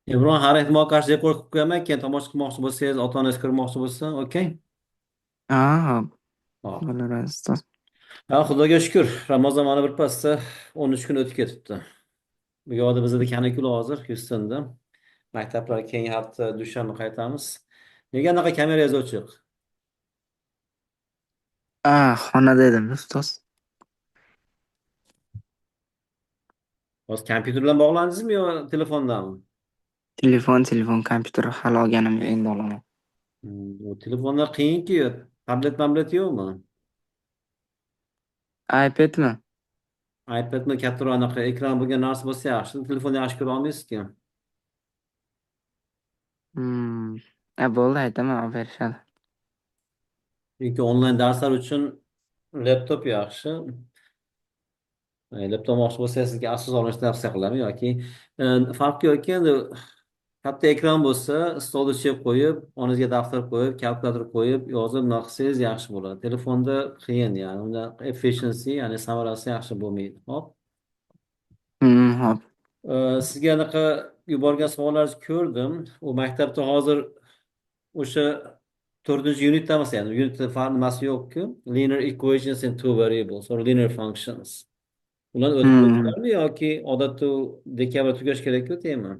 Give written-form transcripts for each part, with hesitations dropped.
Biron har ehtimolga qarshi rekord qilib qo'yaman. Keyin tomosha qilmoqchi bo'lsangiz, ota-onangiz ko'rmoqchi bo'lsa, okey. Hop, Hop. bo'laveradi ustoz. Xudoga shukur. Ramazon mana birpasda 13 kun o'tib ketibdi. Bu yoqda bizda kanikul hozir Hyustonda. Maktablar keyingi hafta dushanba qaytamiz. Nega anaqa kamerangiz ochiq? Xonada edim ustoz. Hozir kompyuter bilan bog'landingizmi yo telefondanmi? Telefon, kompyuter hali olganim yo'q, endi olaman. Bu telefonlar qiyinki. Tablet yo'qmi? iPadmi? iPadmi kattaroq anaqa ekran bo'lgan narsa bo'lsa yaxshi. Telefonni yaxshi ko'ra olmaysizki. Hmm. Bo'ldi, aytaman, olib berishadi. Chunki onlayn darslar uchun laptop yaxshi. Laptop olmoqchi bo'lsangiz sizga asos olishni tavsiya qilaman yoki farqi yo'qki endi katta ekran bo'lsa stolni ichiga qo'yib o'rningizga daftar qo'yib kalkulyator qo'yib yozib nima qilsangiz yaxshi bo'ladi. Telefonda qiyin, ya'ni unda efficiency ya'ni samarasi yaxshi bo'lmaydi. Hop. Hop. Sizga anaqa yuborgan savollaringizni ko'rdim. U maktabda hozir o'sha 4-unitdamiz, ya'ni unitda nimasi yo'qku. Linear equations in two variables or linear functions. Ular o'tib Hmm. o'tdilarmi yoki odatda u dekabr tugash kerakku deymi?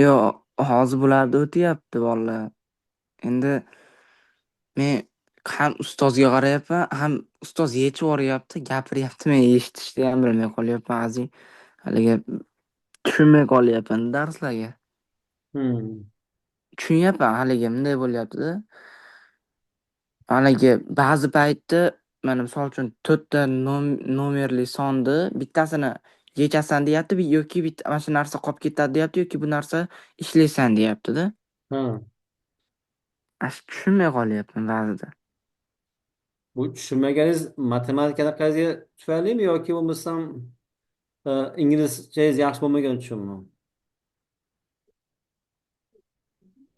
Yo'q, hozir bularda o'tyapti bolalar. Endi men ham ustozga qarayapman, ham ustoz yechib yuboryapti, gapiryapti, men eshitishni ham bilmay qolyapman. Haligi tushunmay qolyapman darslarga. Hmm. Tushunyapman, haligi bunday bo'lyapti-da. Haligi ba'zi paytda mana misol uchun to'rtta nomerli sonni bittasini yechasan deyapti, yoki bitta mana shu narsa qolib ketadi deyapti, yoki bu narsa ishlaysan deyapti-da. Ha. Tushunmay qolyapman ba'zida. Bu tushunmaganingiz matematikadagi tufaylimi yoki bo'lmasam inglizcangiz yaxshi bo'lmagani uchunmi?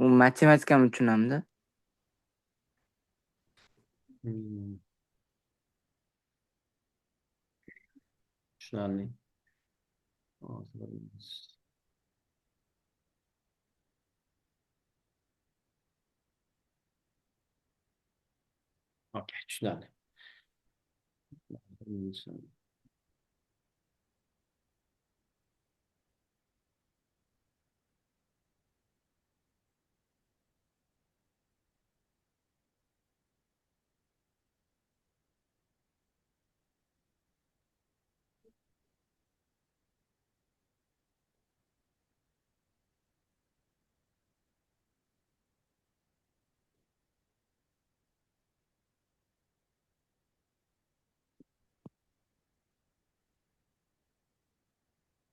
U matematikani tushunamda. Hmm. Tushunarli. Hozir. Okey, tushunarli.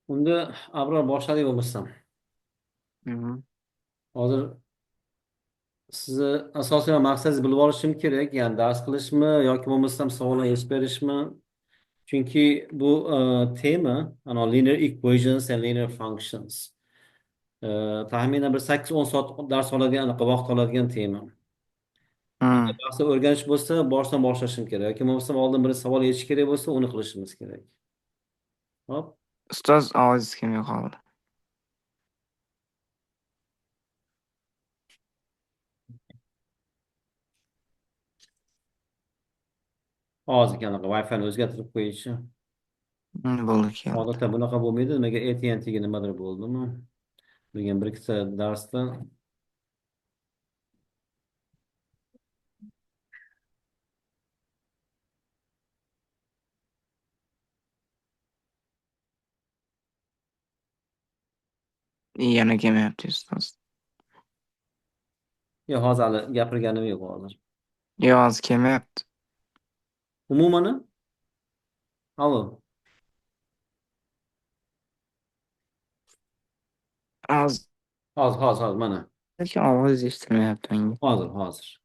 Unda Abror boshladik bo'lmasam. Mhm. Hozir sizni asosiy maqsadingizni bilib olishim kerak, ya'ni dars qilishmi yoki bo'lmasam savollar yechib berishmi? Chunki bu tema linear equations and linear functions. Taxminan bir 8-10 soat dars oladigan anaqa vaqt oladigan tema. Agar Hmm. bahsni o'rganish bo'lsa, boshdan boshlashim kerak yoki bo'lmasam oldin bir savol yechish kerak bo'lsa, uni qilishimiz kerak. Hop. Ustoz ovozingiz kelmay qoldi. Hozir anaqa Wi-Fi'ni o'zgartirib qo'yishi. Bo'ldi, keldi. Odatda bunaqa bo'lmaydi. Nimaga AT&T'ga nimadir bo'ldimi? Degan bir ikkita darsda Yana kelmayapti ustoz. yo hozir hali gapirganim yo'q hozir. Yo'q, hozir kelmayapti. Umuman, alo, Hozir hozir mana. ovoz eshitilmayapti menga. Hozir.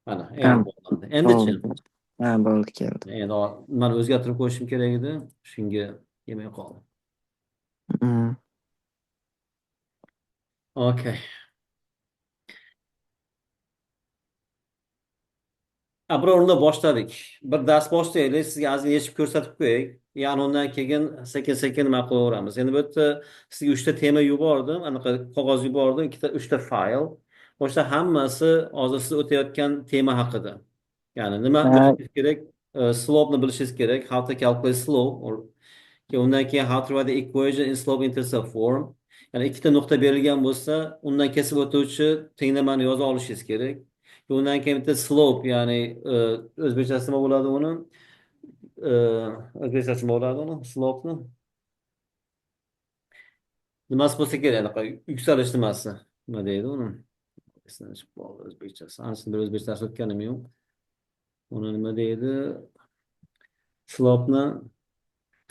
Mana Ha, endi boshlandi. Endi-chi? bo'ldi. Ha, bo'ldi, keldi. Endi mana o'zgartirib qo'yishim kerak edi. Shunga yemay qoldim. Hmm. Okey. Biror unda boshladik. Bir dars boshlaylik. Sizga azizga yechib ko'rsatib qo'yay. ya'ni undan keyin sekin sekin nima qilaveramiz. Endi bu yerda sizga 3 ta tema yubordim, anaqa qog'oz yubordim, 3 ta fayl. O'sha hammasi hozir siz o'tayotgan tema haqida. Ya'ni nima Ha, bilishingiz kerak? Slope ni bilishingiz kerak. How to calculate slope. Undan keyin how to write the equation in slope intercept form. Ya'ni ikkita nuqta berilgan bo'lsa, undan kesib o'tuvchi tenglamani yoza olishingiz kerak. Undan keyin bitta slope, ya'ni o'zbekchasi nima bo'ladi uni? E, o'zbekchasi nima bo'ladi uni? Slope'ni nimasi bo'lsa kerak, anaqa yuksalish nimasi. Nima deydi uni? Esimdan chiqib qoldi o'zbekchasi. Ancha bir o'zbek darsi o'tganim yo'q. Uni nima deydi? Slope'ni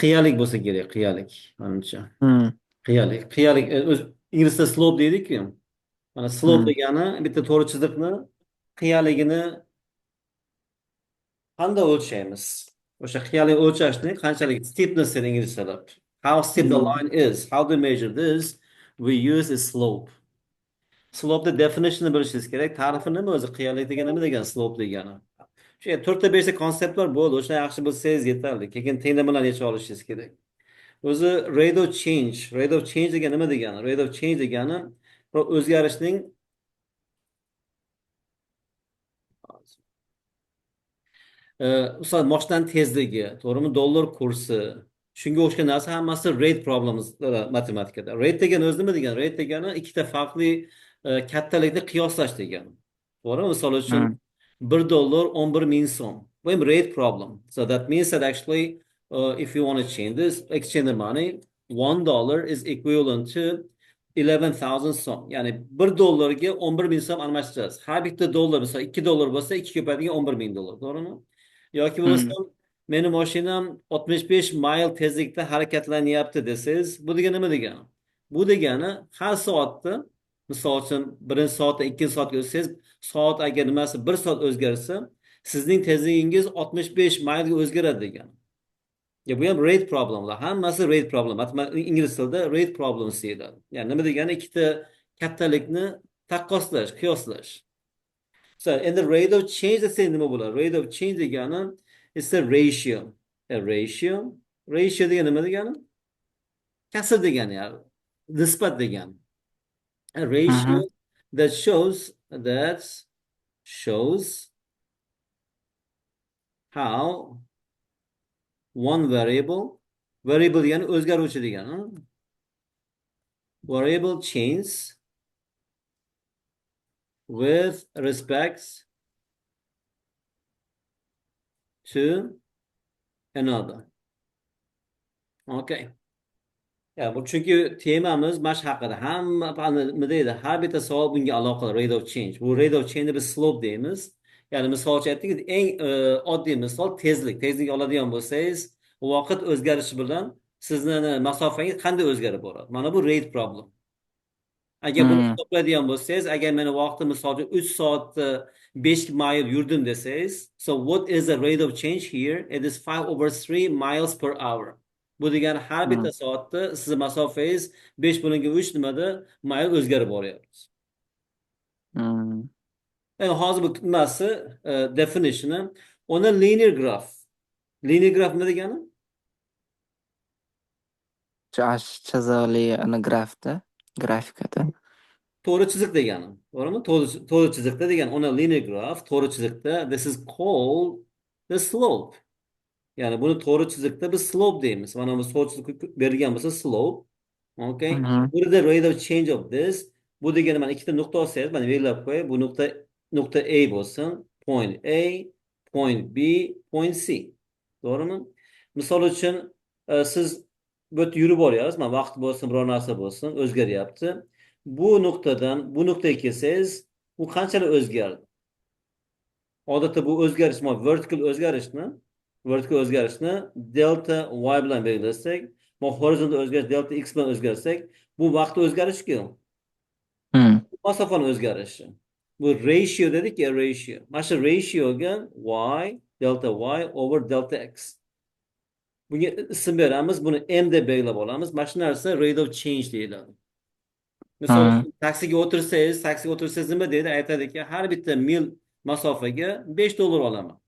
qiyalik bo'lsa kerak, qiyalik. Manimcha. hmm, Qiyalik. Qiyalik o'z inglizda slope deydi-ku. Mana slope hmm, degani bitta to'g'ri chiziqni qiyaligini qanday o'lchaymiz? O'sha qiyalik o'lchashni qanchalik steepness deb inglizchada. How steep the hmm, line is, how to measure this, we use is slope. Slope definition'ini bilishingiz kerak. Ta'rifi nima o'zi? Qiyalik degani nima degani? Slope degani. Shu to'rtta beshta konseptlar bo'ldi. O'sha yaxshi bilsangiz yetarli. Keyin tenglamalarni yecha olishingiz kerak. O'zi rate of change degani nima degani? Rate of change degani o'zgarishning misol moshdan tezligi, to'g'rimi? Dollar kursi, shunga o'xshagan narsa hammasi rate problems matematikada. Rate degani o'zi nima degani? Rate degani ikkita farqli kattalikni qiyoslash degani. To'g'rimi? Misol uchun hmm, $1 11,000 so'm. Bu ham rate problem. So that means that actually if you want to change this, exchange the money, $1 is equivalent to 11,000 so'm. Ya'ni $1 11,000 so'm almashtirasiz. Har bitta dollar misol $2 bo'lsa, 2 ko'paytirgan $11,000, to'g'rimi? Yoki hmm, bo'lmasam meni mashinam 65 mayl tezlikda harakatlanyapti desangiz, bu degani nima degani? Bu degani har soatda, misol uchun birinchi soatda 2 soatga o'tsangiz, soat agar nimasi 1 soat o'zgarsa, sizning tezligingiz 65 maylga o'zgaradi degani. Ya bu ham rate problemlar. Hammasi rate problem. Ingliz tilida rate problems deyiladi. Ya'ni nima degani? Ikkita kattalikni taqqoslash, qiyoslash. So, in the rate of change desa nima bo'ladi? Rate of change degani it's a ratio. A ratio. Ratio degani nima degani? Kasr degani, yani nisbat degani. A ratio mhm, that shows how one variable degani o'zgaruvchi degani. Variable changes with respect to another. Okay. Ya bu chunki temamiz mash haqida. Hamma nima deydi? Har bitta savol bunga aloqali, rate of change. Bu rate of change biz slope deymiz. Ya'ni misol uchun aytdik, eng oddiy misol tezlik. Tezlik oladigan bo'lsangiz, vaqt o'zgarishi bilan sizni masofangiz qanday o'zgarib boradi? Mana bu rate problem. Agar buni hmm, hisoblaydigan bo'lsangiz, agar meni vaqtim misol uchun 3 soatda 5 mayl yurdim desangiz, so what is the rate of change here? It is 5/3 miles per hour. Bu degani har hmm, bitta soatda sizni masofangiz 5/3 nimada mayl o'zgarib boryapti. hmm. Endi hozir bu nimasi definitioni on a linear graph. Linear graph nima degani? Chiziqli ana grafikada. To'g'ri chiziq degani. To'g'rimi? To'g'ri chiziqda degani on a linear graph, to'g'ri chiziqda this is called the slope. Ya'ni buni to'g'ri chiziqda biz slope deymiz. Mana bu to'g'ri chiziq berilgan bo'lsa slope. Okay. Mhm, What is the rate of change of this? Bu degani mana ikkita nuqta olsangiz, mana belgilab qo'yay. Bu nuqta A bo'lsin. Point A, point B, point C. To'g'rimi? Misol uchun siz bu yerda yurib boryapsiz. Mana vaqt bo'lsin, biror narsa bo'lsin, o'zgaryapti. Bu nuqtadan bu nuqtaga kelsangiz, u qanchalik o'zgardi? Odatda bu o'zgarish, vertikal o'zgarishni delta y bilan belgilasak, horizontal o'zgarish delta x bilan o'zgarsak, bu vaqt o'zgarishi-ku, hmm, masofani o'zgarishi. Bu ratio dedik-ya, ratio. Mana shu ratioga y delta y over delta x. Bunga ism beramiz, buni m deb belgilab olamiz. Mana shu narsa rate of change deyiladi. Misol hmm, uchun taksiga o'tirsangiz nima deydi? Aytadiki, har bitta mil masofaga $5 olaman.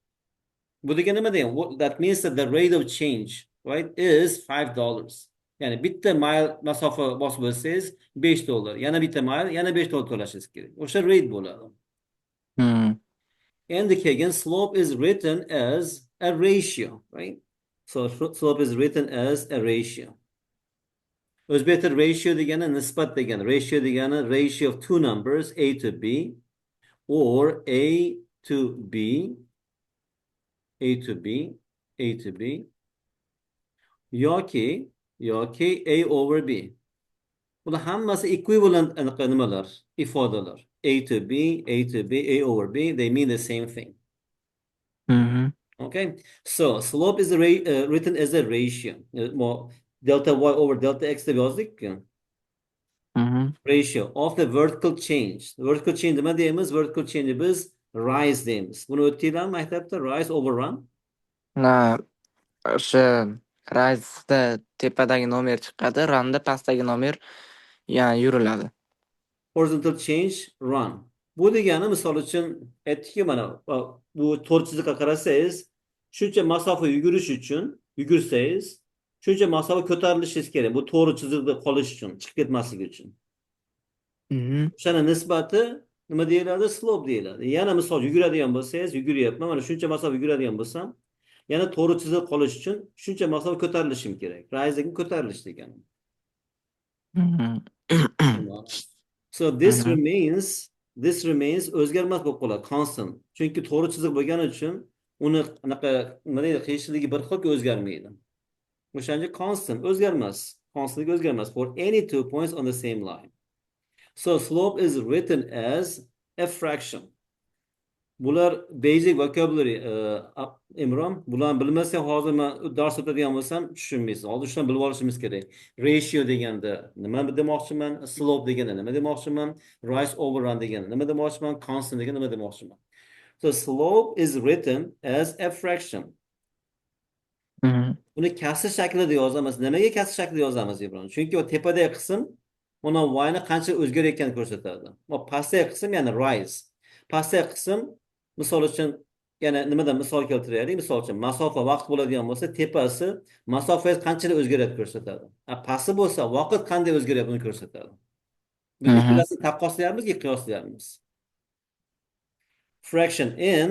Bu degani nima degani? That means that the rate of change. right, is $5. Yani bitta mile masofa bosib o'tsangiz $5. Yana bitta mile, yana $5 to'lashingiz kerak. O'sha rate bo'ladi. Hmm. And again, slope is written as a ratio, right? So slope is written as a ratio. O'zbekda ratio degani nisbat degani. Ratio degani ratio of two numbers, A to B, or A to B, A to B, A to B, yoki A over B. Bular hammasi equivalent nimalar, ifodalar. A to B, A to B, A over B, they mean the same thing. Mhm. Okay, so slope is written as a ratio. More delta y over delta x deb yozdik-ku. Mhm. Ratio of the vertical change. Vertical change nima deymiz? Vertical change biz rise deymiz. Buni o'tdinglarmi maktabda? Rise over run. Na o'sha raisda tepadagi nomer chiqadi, randa pastdagi nomer yuriladi. Horizontal change run. Bu degani misol uchun aytdikki mana bu to'rt chiziqqa qarasangiz, shuncha masofa yugurish uchun yugursangiz, shuncha masofa ko'tarilishingiz kerak. Bu to'g'ri chiziqda qolish uchun, chiqib ketmasligi uchun. Mhm. O'shani nisbati nima deyiladi? Slope deyiladi. Yana misol yuguradigan bo'lsangiz, yuguryapman, mana shuncha masofa yuguradigan bo'lsam, yana to'g'ri chiziq qolish uchun shuncha masofa ko'tarilishim kerak. Rising ko'tarilish degani. Mhm. So Mhm. this remains o'zgarmas bo'lib qoladi, constant. Chunki to'g'ri chiziq bo'lgani uchun uni anaqa nima deydi, qiyinchiligi bir xilga o'zgarmaydi. O'shanga constant o'zgarmas. Constantligi o'zgarmas for any two points on the same line. So slope is written as a fraction. Bular basic vocabulary, Imron. Bularni bilmasa hozir men dars o'tadigan bo'lsam tushunmaysiz. Hozir shuni bilib olishimiz kerak. Ratio deganda nima demoqchiman? Slope deganda nima demoqchiman? Rise over run deganda nima demoqchiman? Constant deganda nima demoqchiman? So slope is written as a fraction. Mhm. Buni kasr shaklida yozamiz. Nimaga kasr shaklida yozamiz, Ibron? Chunki o tepadagi qism mana y ni qancha o'zgarayotganini ko'rsatadi. Va pastdagi qism ya'ni rise. Pastdagi qism misol uchun yana nimadan misol keltiraylik? Misol uchun masofa vaqt bo'ladigan bo'lsa, tepasi masofangiz qanchalik o'zgarayotganini ko'rsatadi. Pasti bo'lsa, vaqt qanday o'zgarayotganini ko'rsatadi. Biz Mhm. ikkalasini taqqoslayapmizki, qiyoslayapmiz. Fraction in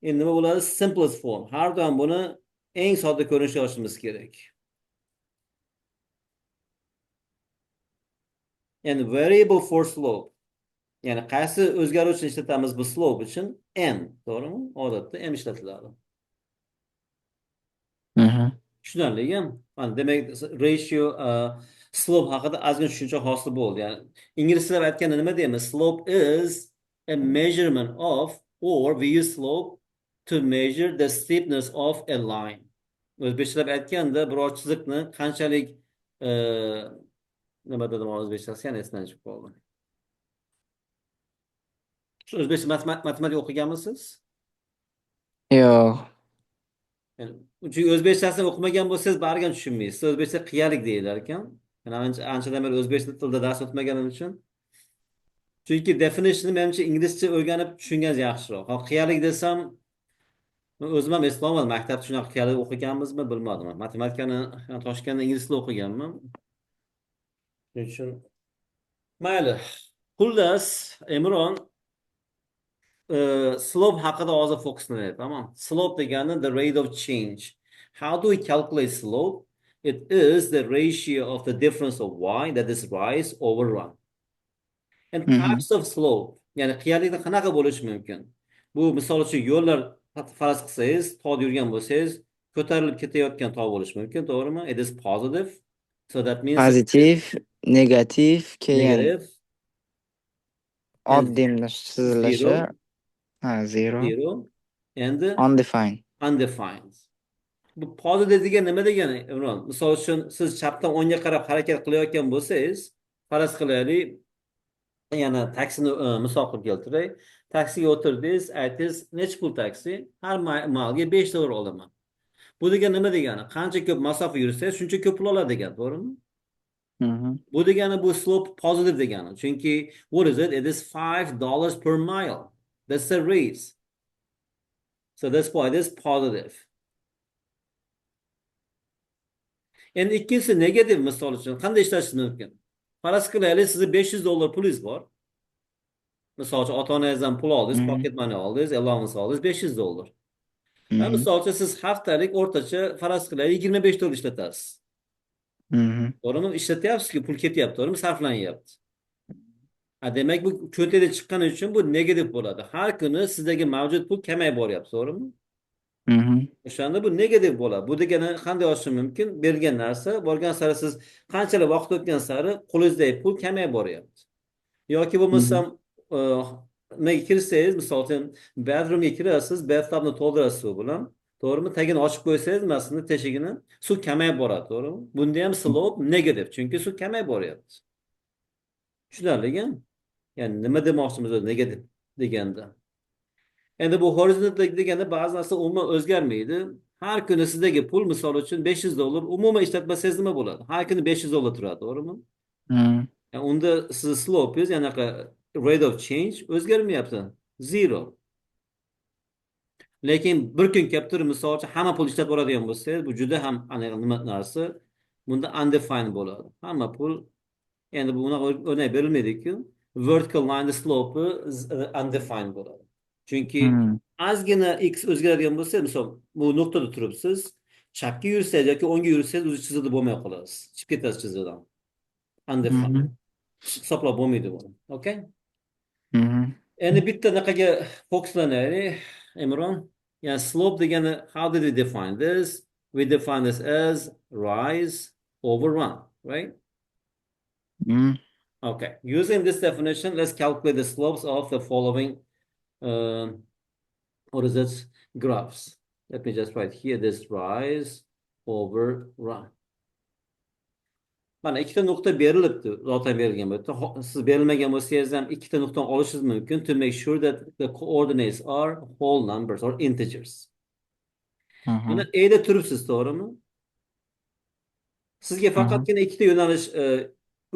nima bo'ladi? Simplest form. Har doim buni eng sodda ko'rinishda yozishimiz kerak. And variable for slope. Yani qaysi o'zgaruvchini ishlatamiz bu slope uchun? M, to'g'rimi? Odatda M ishlatiladi. Mhm. Tushunarlimi? Mana demak ratio slope haqida ozgina tushuncha hosil bo'ldi. Ya'ni ingliz tilida aytganda nima deymiz? Slope is a measurement of, or we use slope to measure the steepness of a line. O'zbekchada aytganda biror chiziqni qanchalik nima dedim o'zbekchasi, yana esdan chiqib qoldi. Shu o'zbekcha matematika o'qiganmisiz? Yo'q. Yani, çünkü o'zbekchasini o'qimagan bo'lsangiz baribir tushunmaysiz. O'zbekcha qiyalik deyilar ekan. Yani anchadan beri o'zbek tilida dars o'tmaganim uchun. Chunki definitionni menimcha inglizcha o'rganib tushungan yaxshiroq. Qiyalik desam, men o'zim ham eslolmadim. Maktabda shunaqa qiyalik o'qiganmizmi bilmadim. Matematikani Toshkentda ingliz tilida o'qiganman. Shuning uchun mayli. Xullas, Emron slope haqida hozir fokuslanaylik, tamam. Slope degani the rate of change. How do we calculate slope? It is the ratio of the difference of y, that is rise over run. And Mhm. types of slope. Ya'ni qiyalikda qanaqa bo'lishi mumkin? Bu misol uchun yo'llar faraz qilsangiz, tog'da yurgan bo'lsangiz, ko'tarilib ketayotgan tog' bo'lishi mumkin, to'g'rimi? It is positive. So that means that it is Pozitiv, negativ, keyin negative and oddiyni chizilishi, zero, zero, zero and undefined. undefined. Bu positive degan nima degani, Imron? Misol uchun siz chapdan o'ngga qarab harakat qilayotgan bo'lsangiz, faraz qilaylik, yana taksini misol qilib keltiray. Taksiga o'tirdingiz, aytdingiz, nechi pul taksi? Har malga $5 olaman. Bu degani nima degani? Qancha ko'p masofa yursangiz, shuncha ko'p pul oladi degan, to'g'rimi? Mhm. Bu degani bu slope positive degani. Chunki what is it? It is $5 per mile. That's the rate. So that's why it is positive. Endi ikkinchisi negativ misol uchun qanday ishlashi mumkin? Faraz qilaylik, sizni $500 pulingiz bor. Misol uchun ota-onangizdan pul oldingiz, Mhm. pocket money oldingiz, allowance oldingiz $500. Va Mhm. misol uchun siz haftalik o'rtacha faraz qilaylik $25 ishlatasiz. Mhm. To'g'rimi? Ishlatyapsizki, pul ketyapti, to'g'rimi? Sarflanyapti. Demak bu cho'ntakda chiqqani uchun bu negativ bo'ladi. Har kuni sizdagi mavjud pul kamayib boryapti, to'g'rimi? Mhm. O'shanda bu negativ bo'ladi. Bu degani qanday oshishi mumkin? Berilgan narsa borgan sari siz qanchalik vaqt o'tgan sari qo'lingizdagi pul kamayib boryapti. Yoki Mhm. bo'lmasam e, nimaga kirsangiz, misol uchun bathroomga kirasiz, bathtubni to'ldirasiz suv bilan. To'g'rimi? Tagini ochib qo'ysangiz, masalan, teshigini, suv kamayib boradi, to'g'rimi? Bunda ham slope negativ, chunki suv kamayib boryapti. Tushunarlimi? Ya'ni nima demoqchimiz o'zi negativ deganda? Endi bu horizontal deganda ba'zi narsa umuman o'zgarmaydi. Har kuni sizdagi pul misol uchun $500 umuman ishlatmasangiz nima bo'ladi? Har kuni $500 turadi, to'g'rimi? Mhm. Yani unda siz slope'ingiz, ya'ni rate of change o'zgarmayapti. Zero. Lekin bir kun kelib turib, misol uchun hamma pul ishlatib yuboradigan bo'lsangiz, bu juda ham nima narsa? Bunda undefined bo'ladi. Hamma pul, endi buna o'rnak berilmaydi-ku. Vertical line slope undefined bo'ladi. Chunki Mhm. ozgina x o'zgaradigan bo'lsa, misol bu nuqtada turibsiz, chapga yursangiz yoki o'ngga yursangiz o'zi chizig'ida bo'lmay qolasiz. Chiqib ketasiz chizig'idan. Undefined. Mhm. Hisoblab bo'lmaydi buni. Okay? Mhm. Endi bitta anaqaga fokuslanaylik, Imron. Yani slope degani, how did we define this? We define this as rise over run, right? Mhm. Okay. Using this definition, let's calculate the slopes of the following, uh, what is it? Graphs. Let me just write here this rise over run. Mana ikkita nuqta berilibdi, zaten berilgan bo'lsa. Siz berilmagan bo'lsangiz ham ikkita nuqtani olishingiz mumkin to make sure that the coordinates are whole numbers or integers. Mana Mhm. A'da turibsiz, to'g'rimi? Sizga Mhm. faqatgina ikkita yo'nalish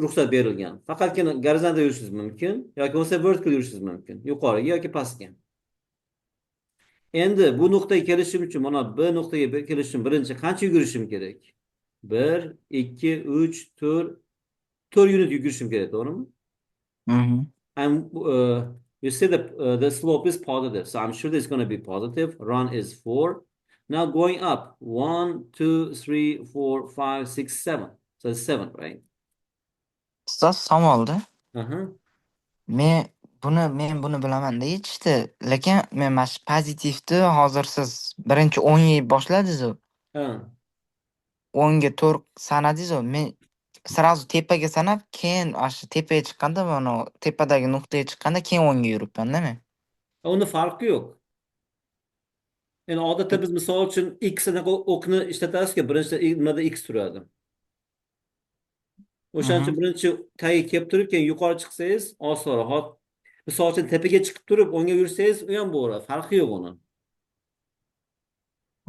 ruxsat berilgan. Faqatgina gorizontal yurishingiz mumkin yoki bo'lmasa vertikal yurishingiz mumkin. Yuqoriga yoki pastga. Endi bu nuqtaga kelishim uchun, mana B nuqtaga kelishim birinchi qancha yugurishim kerak? 1, 2, 3, 4, 4 unit yugurishim kerak, to'g'rimi? Mhm. And you see the slope is positive, so I'm sure it's going to be positive. Run is 4. Now going up, 1, 2, 3, 4, 5, 6, 7. So it's 7, right? Ustoz savolda Uh-huh. men buni bilaman-da yechishdi. Lekin men mana shu pozitivni hozir siz birinchi 10 yey boshladiz-ku. Ha. 10 ga 4 sanadingiz-ku. Men sразу tepaga sanab, keyin shu tepaga chiqqanda, mana tepadagi nuqtaga chiqqanda keyin 10 ga yuribman-da men. Unda farqi yo'q. Yani odatda biz misol uchun x o'qni ishlatamiz-ku, birinchi nimada x turadi. O'shaning Mhm. uchun birinchi tagiga kelib turib, keyin yuqori chiqsangiz osonroq. Misol uchun tepaga chiqib turib, o'ngga yursangiz, u ham bo'laveradi. Farqi yo'q uni.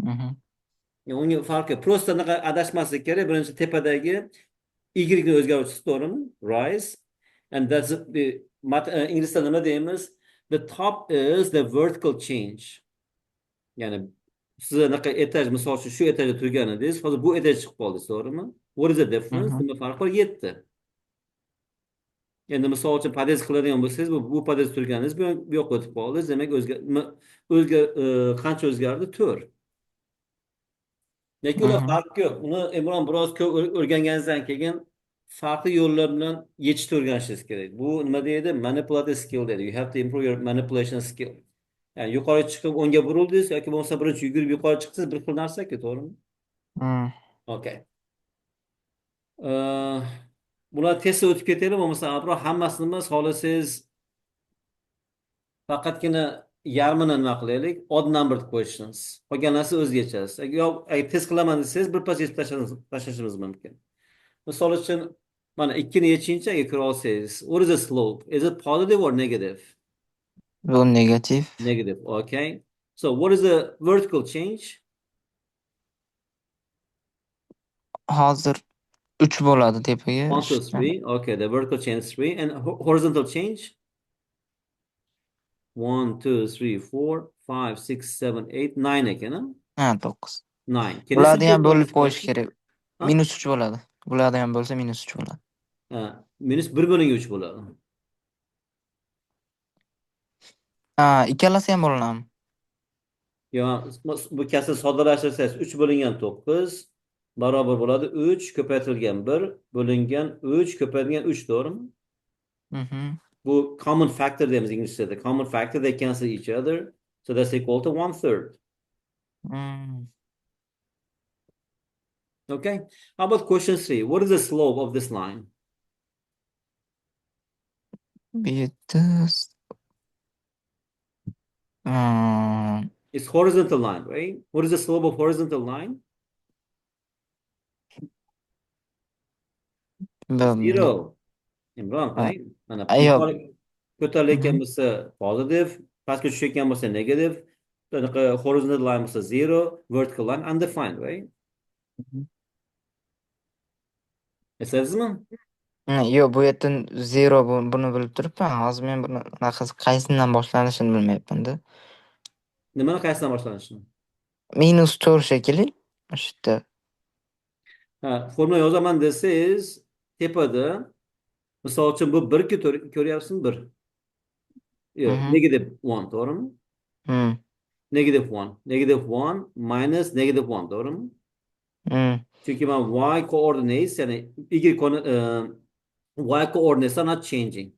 Mhm. Yani unga farqi yo'q. Prosta adashmaslik kerak. Birinchi tepadagi y ni o'zgartirishsiz, to'g'rimi? Rise. And that's the inglizda nima deymiz? The top is the vertical change. Ya'ni siz anaqa etaj, misol uchun shu etajda turgan edingiz, hozir bu etajga chiqib qoldingiz, to'g'rimi? What is the difference? Mhm. Nima farqi bor? 7. Endi misol uchun podez qiladigan bo'lsangiz, bu podez turganingiz bu yoqqa o'tib qoldingiz, demak qancha o'zgardi? 4. Lekin ular Mhm. farqi yo'q. Uni Imron biroz ko'p o'rganganingizdan keyin farkli yo'llar bilan yechishni o'rganishingiz kerak. Bu nima deydi? Manipulative skill deydi. You have to improve your manipulation skill. Yani yuqori chiqib o'ngga burildingiz yoki bo'lmasa birinchi yugurib yuqori chiqdingiz, bir xil narsa-ku, to'g'rimi? Mhm. Okay. Ee, Bular testda o'tib ketaylik, bo'lmasa avvalroq hammasini emas, xohlasangiz faqatgina yarmini nima qilaylik, odd numbered questions. Qolganlari o'zgachasi. Agar test qilaman desangiz, birpas yechib tashlashimiz mumkin. Misol uchun, mana 2ni yechinchi agar ko'ra olsangiz, what is the slope? Is it positive or negative? Bu negativ. Negative, okay. So what is the vertical change? Hozir 3 bo'ladi tepaga 1, 2, chiqqan. 3. Okay, the vertical change is 3. And horizontal change? 1, 2, 3, 4, 5, 6, 7, 8, 9 ekan, ha? Ha, 9. 9. Bularni Kelishim ham yo'qmi bo'lib qo'yish qisqasi? kerak. Ha? minus 3 bo'ladi. Bo'ladigan bo'lsa minus 3 bo'ladi. Ha, minus 1 bo'lingan 3 bo'ladi. Ha, ikkalasi ham bo'linadimi? Yo, bu kasr soddalashtirsangiz 3 bo'lingan 9 barobar bo'ladi 3 ko'paytirilgan 1 bo'lingan 3 ko'paytirilgan 3, to'g'rimi? Mhm. Bu common factor deymiz inglizchada. Common factor, they cancel each other. So that's equal to 1/3. Hmm. Okay. How about question 3? What is the slope of this line? Bu yerda hmm, It's horizontal line, right? What is the slope of horizontal line? bu- Zero. Imron, ha, right? Mana yo'q. ko'tarilayotgan Mhm. bo'lsa positive, pastga tushayotgan bo'lsa negative, bunaqa horizontal line bo'lsa zero, vertical line undefined, right? Mhm. Eslasizmi? Yo'q, bu yerda zero buni bilib turibman. Hozir men buni qaysidan boshlanishini bilmayapman-da. Nimani qaysidan boshlanishi? -4 shekilli. O'sha yerda. Ha, formula yozaman desangiz, tepada misol uchun bu 1 ko'ryapsizmi? 1. Yo'q, Mhm. negative 1, to'g'rimi? Hmm. Negative 1. Negative 1 minus negative 1, to'g'rimi? Hmm. Chunki man y coordinates, ya'ni y coordinates are not changing.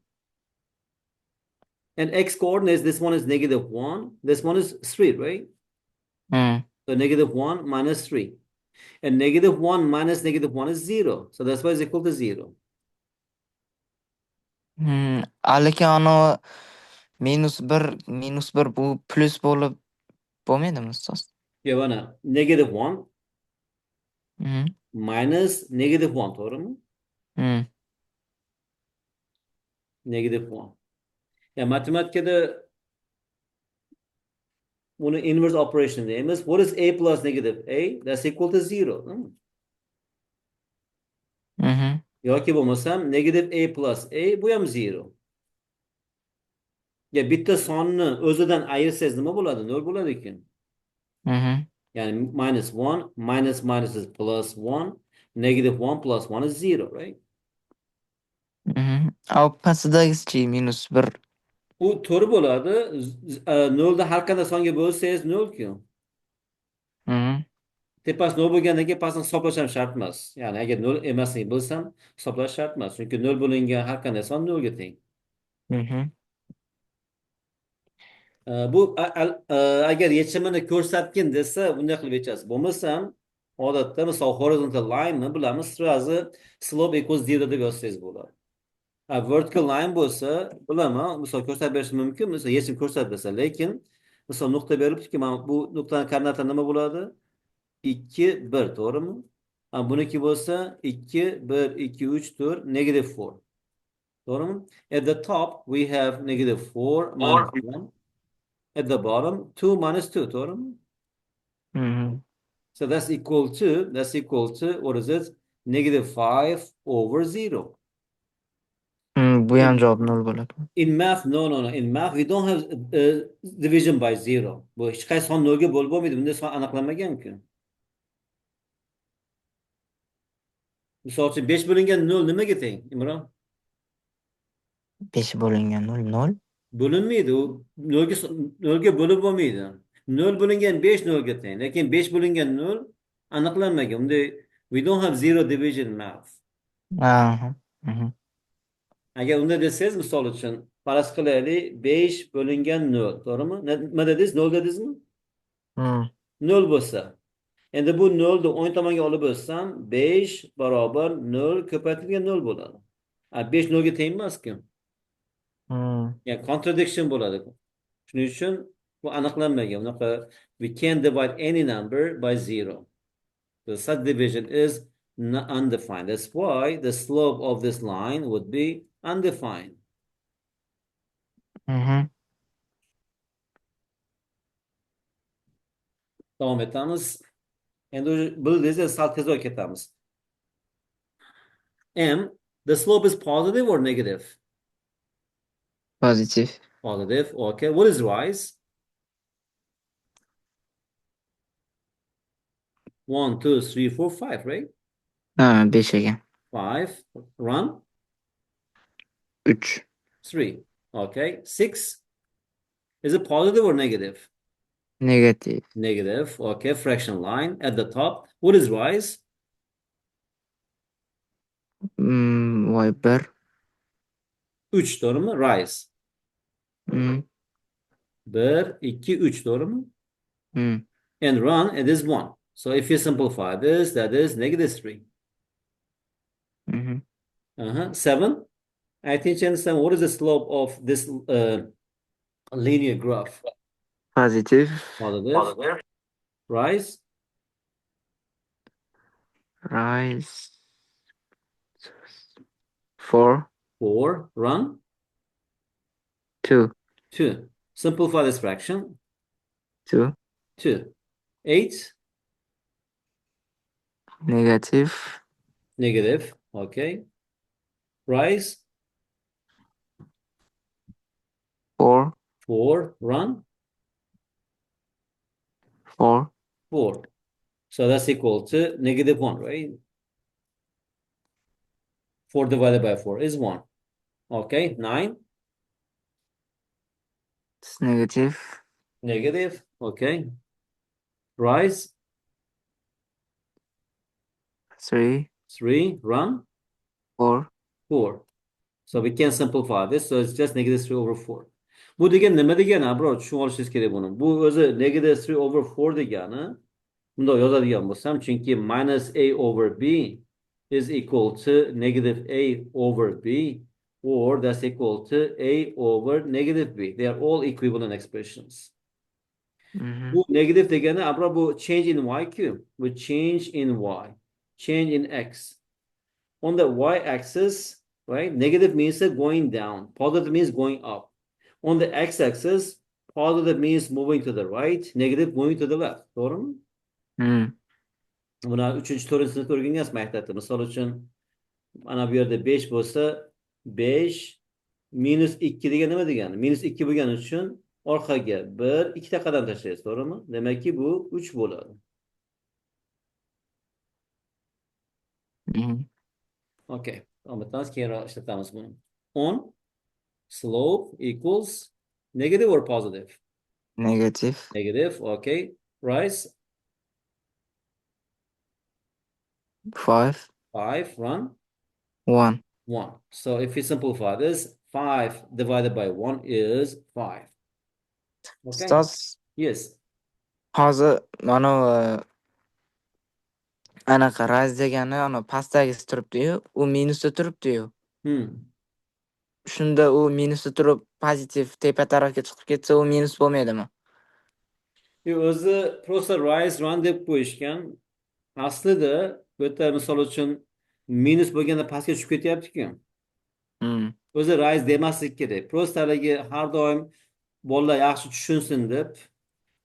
And x coordinates, this one is negative 1, this one is 3, right? Hmm. So negative 1 minus 3. And negative 1 minus negative 1 is 0. So that's why it's equal to 0. Lekin -1 -1 bu plus bo'lib bo'lmaydimi ustoz? Yeah, negative 1 Mhm. minus negative 1, to'g'rimi? Hmm. Negative 1. Ya matematikada buni inverse operation deymiz. What is a plus negative a? That's equal to 0. Mhm. Yoki bo'lmasam negative a plus a, bu ham 0. Ya bitta sonni o'zidan ayirsangiz nima bo'ladi? 0 bo'ladi ekan. Mhm. Yani minus 1 minus minus is plus 1. Negative 1 plus 1 is 0, right? Mhm. Pastdagisi -1. U to'g'ri bo'ladi. 0 har qanday songa bo'lsangiz 0-ku. Mhm. Tepasi 0 bo'lgandan keyin pastini hisoblash ham shart emas. Ya'ni agar 0 emasligini bilsam, hisoblash shart emas. Chunki 0 bo'lingan har qanday son 0 ga teng. Mhm. Bu agar yechimini ko'rsatgin desa, bunday qilib yechasiz. Bo'lmasam, odatda misol horizontal line bilamiz, srazi slope equals 0 deb yozsangiz bo'ladi. Vertical line bo'lsa, bilaman, misol ko'rsatib berish mumkin, misol yechim ko'rsatib bersa, lekin misol nuqta berilibdiki, mana bu nuqtani koordinati nima bo'ladi? 2 1, to'g'rimi? Buniki bo'lsa 2 1 2 3 4 negative 4. To'g'rimi? At the top we have negative 4 minus 1. At the bottom 2 minus 2, to'g'rimi? Mhm. So that's equal to what is it? Negative 5 over 0. Bu ham javob 0 bo'ladi. In math, no. In math, we don't have division by 0. Bu hech qaysi son 0 ga bo'lib bo'lmaydi. Bunday son aniqlanmagan-ku. Misol uchun 5 bo'lingan 0 nimaga teng, Imron? 5 bo'lingan 0 0. Bo'linmaydi. U 0 ga bo'lib bo'lmaydi. 0 bo'lingan 5 0 ga teng. Lekin 5 bo'lingan 0 aniqlanmagan. Unday we don't have zero division in math. Aha. Mhm. Agar unda desangiz, misol uchun faraz qilaylik 5 bo'lingan 0, to'g'rimi? Nima dedingiz? 0 dedingizmi? Hmm. 0 bo'lsa. Endi bu 0 ni o'ng tomonga olib o'tsam, 5 barobar 0 ko'paytirilgan 0 bo'ladi. 5 0 ga teng emas-ku. Hmm. Ya'ni contradiction bo'ladi. Shuning uchun bu aniqlanmagan. Unaqa we can divide any number by 0. The subdivision is undefined. That's why the slope of this line would be undefined. Mhm. Davom etamiz. Endi bildingiz, sal tezroq ketamiz. M, the slope is positive or negative? Pozitiv. Positive. Okay. What is rise? 1, 2, 3, 4, 5, right? Ha, 5 ekan. 5. Run. 3. 3. Okay. 6. Is it positive or negative? Negativ. Negative. Okay. Fraction line at the top. What is rise? Voy 1. 3 doğru mu? Rise. Mm, 1, 2, 3 doğru mu? mm, And run, it is 1. So if you simplify this, that is negative 3. mhm. 7. I think you understand what is the slope of this linear graph? Pozitiv. Positive. Rise. Rise. 4. 4. Run. 2. 2. Simplify this fraction. 2. 2. 8. Negativ. Negative. Okay. Rise. 4. 4. Run. 4. 4. So that's equal to negative 1, right? 4 divided by 4 is 1. Okay. 9. It's negative. Negative. Okay. Rise. 3. 3. Run. 4. 4. So we can simplify this. So it's just negative 3 over 4. Bu degani nima degani, bro? Tushunib olishingiz kerak buni. Bu o'zi negative 3 over 4 degani. Bundoq yozadigan bo'lsam, chunki minus a over b is equal to negative a over b, or that's equal to a over negative b. They are all equivalent expressions. Mhm. Bu negative degani, abro bu change in y-ku. Bu change in y. Change in x. On the y-axis, right? Negative means going down. Positive means going up. On the x-axis, positive means moving to the right. Negative moving to the left. Doğru mu? Mm. Buna 3. to'rtinchi sinfda o'rganyapsiz maktabda. Misol uchun, ana bu yerda 5 bo'lsa, 5 minus 2 degan nima degani? Minus 2 bo'lgani uchun orqaga 1, 2 ta qadam tashlaysiz, to'g'rimi? Demakki bu 3 bo'ladi. Mhm. Okay. Unutmaz keyinroq ishlatamiz buni. 10 slope equals negative or positive? Negativ. Negative. Okay. Rise. 5. 5. Run. 1. 1. So if we simplify this, 5 divided by 1 is 5. Okay. Ustoz, Yes. hozir mana anaqa rise degani pastdagisi turibdi-yu, u minusda turibdi-yu. Hmm. Shunda u minusda turib, pozitiv tepa tarafga chiqib ketsa, u minus bo'lmaydimi? O'zi просто rise run deb qo'yishgan. Aslida bu yerda misol uchun minus bo'lganda pastga tushib ketyapti-ku. Mm. O'zi rise demaslik kerak. Просто haligi har doim bolalar yaxshi tushunsin deb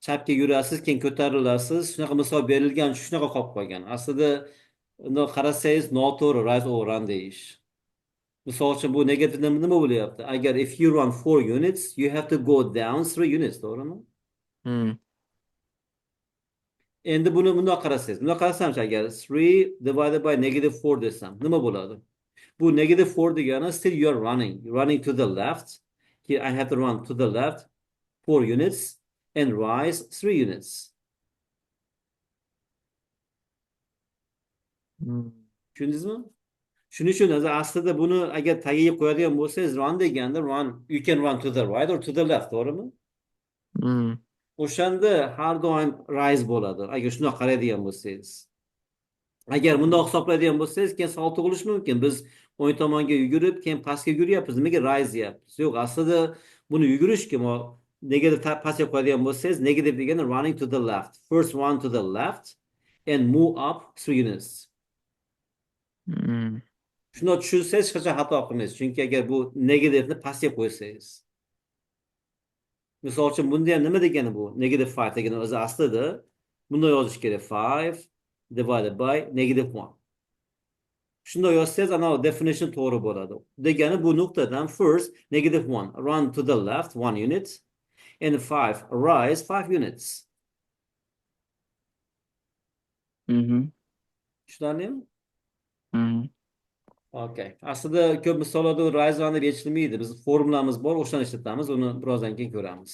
chapga yurasiz, keyin ko'tarilasiz. Shunaqa misol berilgan, shunaqa qolib qolgan. Aslida undoq qarasangiz noto'g'ri rise over run deyish. Misol uchun bu negativda nima bo'lyapti? Agar if you run 4 units, you have to go down 3 units, to'g'rimi? Mm. Endi buni bundoq qarasangiz. Bundoq qarasamchi, agar 3 divided by negative 4 desam, nima bo'ladi? Bu negative 4 degani still you are running. You're running to the left. Here I have to run to the left 4 units and rise 3 units. Mm. Tushundingizmi? Shuning uchun aslida buni agar tagiga qo'yadigan bo'lsangiz, run deganda run, you can run to the right or to the left, to'g'rimi? Mm. O'shanda har doim rise bo'ladi, agar shundoq qaraydigan bo'lsangiz. Agar bundoq hisoblaydigan bo'lsangiz, keyin savol tug'ilishi mumkin. Biz o'ng tomonga yugurib, keyin pastga yuryapmiz. Nimaga rise deyapmiz? Yo'q, aslida buni yugurishga negative pastga qo'yadigan bo'lsangiz, negative degani running to the left. First run to the left and move up 3 units. Mm. Shuni tushunsangiz, hech qachon xato qilmaysiz. Chunki agar bu negativni pastga qo'ysangiz, misol uchun bunda ham nima degani bu? Negative 5 degani o'zi aslida bunday yozish kerak. 5 divided by negative 1. Shunday yozsangiz, anavi definition to'g'ri bo'ladi. Degani bu nuqtadan first negative 1 run to the left 1 unit and 5 rise 5 units. Mhm. Tushunarlimi? Mhm. Okay. Aslida ko'p misollarda rise run deb yechilmaydi. Biz formulamiz bor, o'shani ishlatamiz. Uni birozdan keyin ko'ramiz.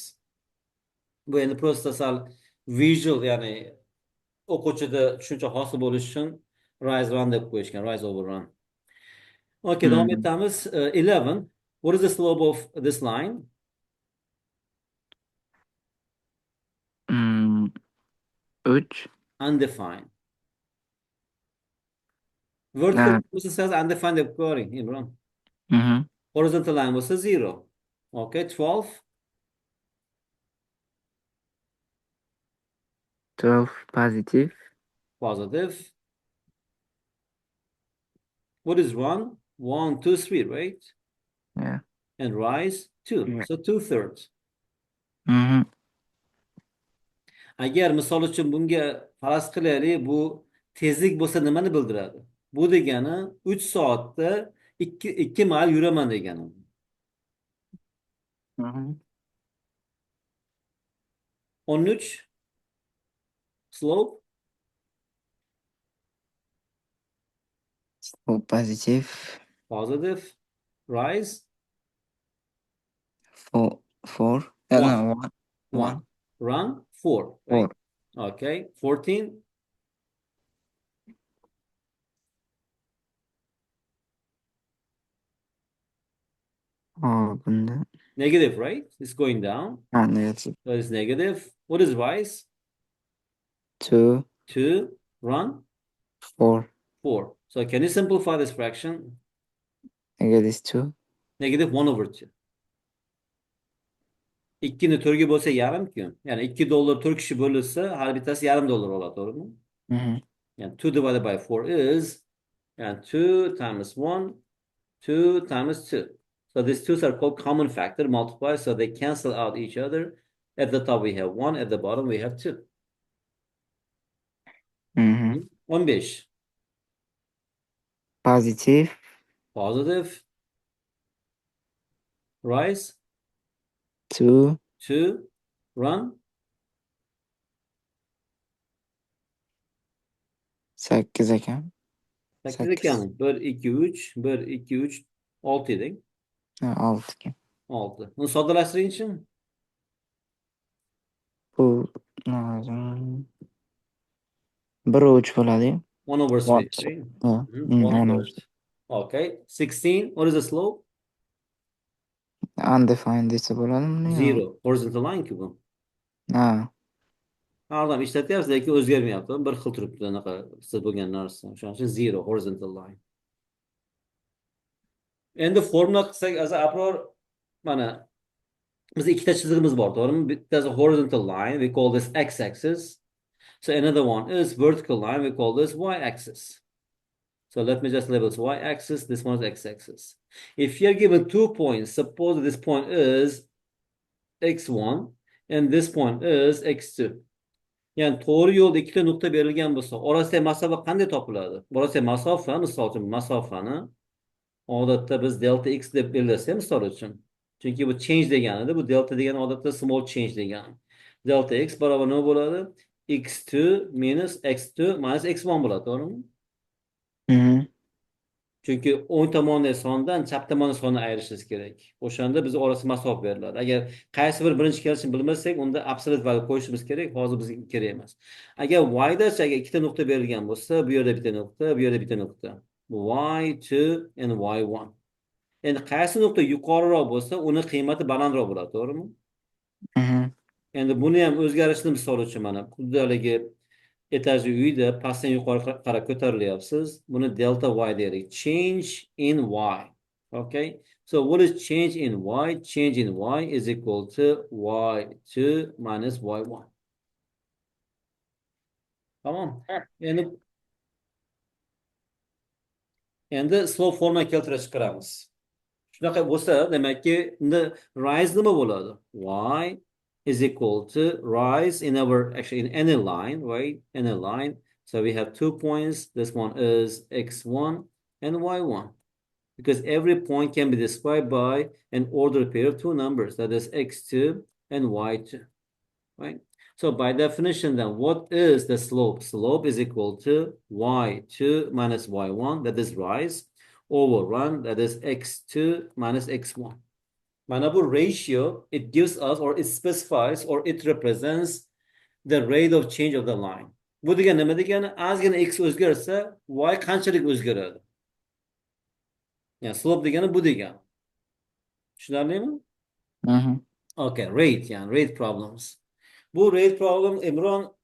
Bu endi prosta sal visual, ya'ni o'quvchida tushuncha hosil bo'lishi uchun rise run deb qo'yishgan, rise over run. Okay, davom Mhm. etamiz. 11. What is the slope of this line? Mm, 3. Undefined. Vertical Ha. bo'lsa siz undefined deb ko'ring, Imron. Mhm. Horizontal line bo'lsa 0. Okay, 12. 12 positive. Positive. What is 1? 1, 2, 3, right? Yeah. And rise 2. Yeah. So 2/3. Mhm. Agar misol uchun bunga faraz qilaylik, bu tezlik bo'lsa nimani bildiradi? Bu degani 3 soatda 2 mayl yuraman degani. Mhm. 13 slope, So positive. positive, rise 4. one, No, 1. one, 1. run 4, 4. right? Okay, 14 Oh, bunda. negative, right? It's going down. Ah, negative. So it's negative. What is rise? 2. 2, run 4. 4. So can you simplify this fraction? Negative 2. Negative 1 over 2. 2'ni 4'e bo'lsa yarim-ku. Ya'ni $2 4 kishi bo'lsa, har bittasi yarim dollar oladi, to'g'rimi? Mhm. Yani 2 divided by 4 is, and 2 times 1, 2 times 2. So these twos are called common factor, multiply, so they cancel out each other. At the top we have 1, at the bottom we have 2. Mhm. 15. Positive. Positive, rise, 2. 2, run, 8 ekan. 8 8. ekan. 1, 2, 3, 1, 2, 3, 6 eding. Ha, 6 ekan. 6. Bunu soddalashtiringchi. Bu nozim 1 uch bo'ladi-yu. 1 over 3, What? right? Ha. 1 Mana third. Okay. 16. What is the slope? undefined desa bo'ladimi yo? 0. Horizontal line ku bu. Ha. Ardam ishlatyapsiz, lekin o'zgarmayapti. Bir xil turibdi anaqa siz bo'lgan narsa. O'shaning uchun 0 horizontal line. Endi formula qilsak, apror mana biz ikkita chizig'imiz bor, to'g'rimi? Bittasi horizontal line, we call this x-axis. So another one is vertical line, we call this y-axis. So let me just label this y-axis, this one is x-axis. If you're given 2 points, suppose this point is x1 and this point is x2. Yani to'g'ri yo'lda ikkita nuqta berilgan bo'lsa, orasidagi masofa qanday topiladi? Orasidagi masofa, misol uchun masofani odatda biz delta x deb belgilasak, misol uchun. Chunki bu change deganida, bu delta degani odatda small change degani. Delta x barobar nima bo'ladi? X2 minus x2 minus x1 bo'ladi, to'g'rimi? Mhm. Chunki o'ng tomondagi sondan chap tomongi sonni ayirishimiz kerak. O'shanda biz orasi masofa beriladi. Agar qaysi bir birinchi kelishini bilmasak, unda absolute value qo'yishimiz kerak. Hozir bizga kerak emas. Agar y-dachi agar ikkita nuqta berilgan bo'lsa, bu yerda bitta nuqta, bu yerda bitta nuqta. Y2 and y1. Endi qaysi nuqta yuqoriroq bo'lsa, uni qiymati balandroq bo'ladi, to'g'rimi? Mhm. Endi buni ham o'zgarishni misol uchun mana xuddi haligi etajli uyda pastdan yuqori qarab ko'tarilyapsiz. Buni delta y deylik. Change in y. Okay. So what is change in y? Change in y is equal to y2 minus y1. Tamam. Endi slope formula keltirib chiqaramiz. Shunaqa bo'lsa, demakki, endi rise nima bo'ladi? Y is equal to rise in our, actually in any line, right? Any line. So we have 2 points. This one is x1 and y1. Because every point can be described by an ordered pair of two numbers, that is x2 and y2, right? So by definition, then what is the slope? Slope is equal to y2 minus y1, that is rise, over 1, that is x2 minus x1. Mana bu ratio, it gives us, or it specifies, or it represents the rate of change of the line. Bu degani nima degani? Ozgina x o'zgarsa, y qanchalik o'zgaradi? Yani slope degani bu degani. Tushunarlimi? Mhm. Okay, rate, yani rate problems. Bu rate problem Imron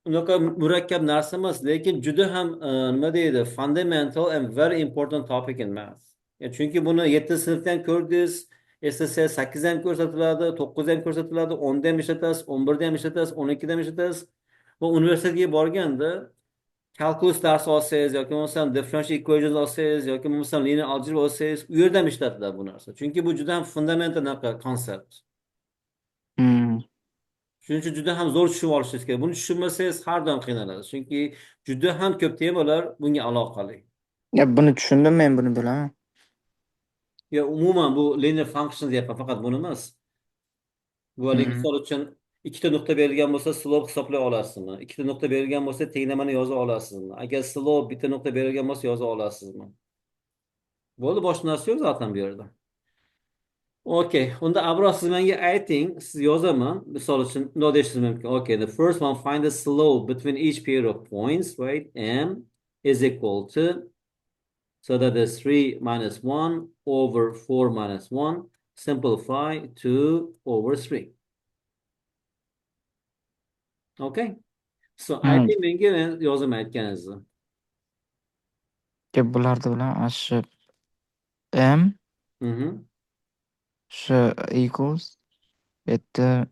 unaqa murakkab narsa emas, lekin juda ham nima deydi, fundamental and very important topic in math. Chunki buni 7 sinfdan ko'rdingiz, SSC 8 ham ko'rsatiladi, 9 ham ko'rsatiladi, 10 da ham ishlatasiz, 11 da ham ishlatasiz, 12 da ham ishlatasiz. Va universitetga borganda kalkulus darsi olsangiz yoki bo'lmasam differential equations olsangiz yoki bo'lmasam linear algebra olsangiz, u yerda ham ishlatiladi bu narsa. Chunki bu juda ham fundamental konsept. Mm. Shuning uchun juda ham zo'r tushunib olishingiz kerak. Buni tushunmasangiz har doim qiynalasiz. Chunki juda ham ko'p temalar bunga aloqali. Ya buni tushundim, men buni bilaman. Ya umuman bu linear function deyapman, faqat buni emas. Bu haligi Mhm. misol uchun ikkita nuqta berilgan bo'lsa, slope hisoblay olasizmi? Ikkita nuqta berilgan bo'lsa, tenglamani yoza olasizmi? Agar slope bitta nuqta berilgan bo'lsa, yoza olasizmi? Bo'ldi, boshqa narsa yo'q zaten bu yerda. Okay, unda Abror siz menga ayting, siz yozaman. Misol uchun bunday deyishingiz mumkin. Okay, the first one, find the slope between each pair of points, right? M is equal to, so that is 3 minus 1 over 4 minus 1. Simplify 2 over 3. Okay? So Mm. ayting menga, men yozaman aytganingizni. Gap bularni bilan shu m Mhm. shu equals bu yerda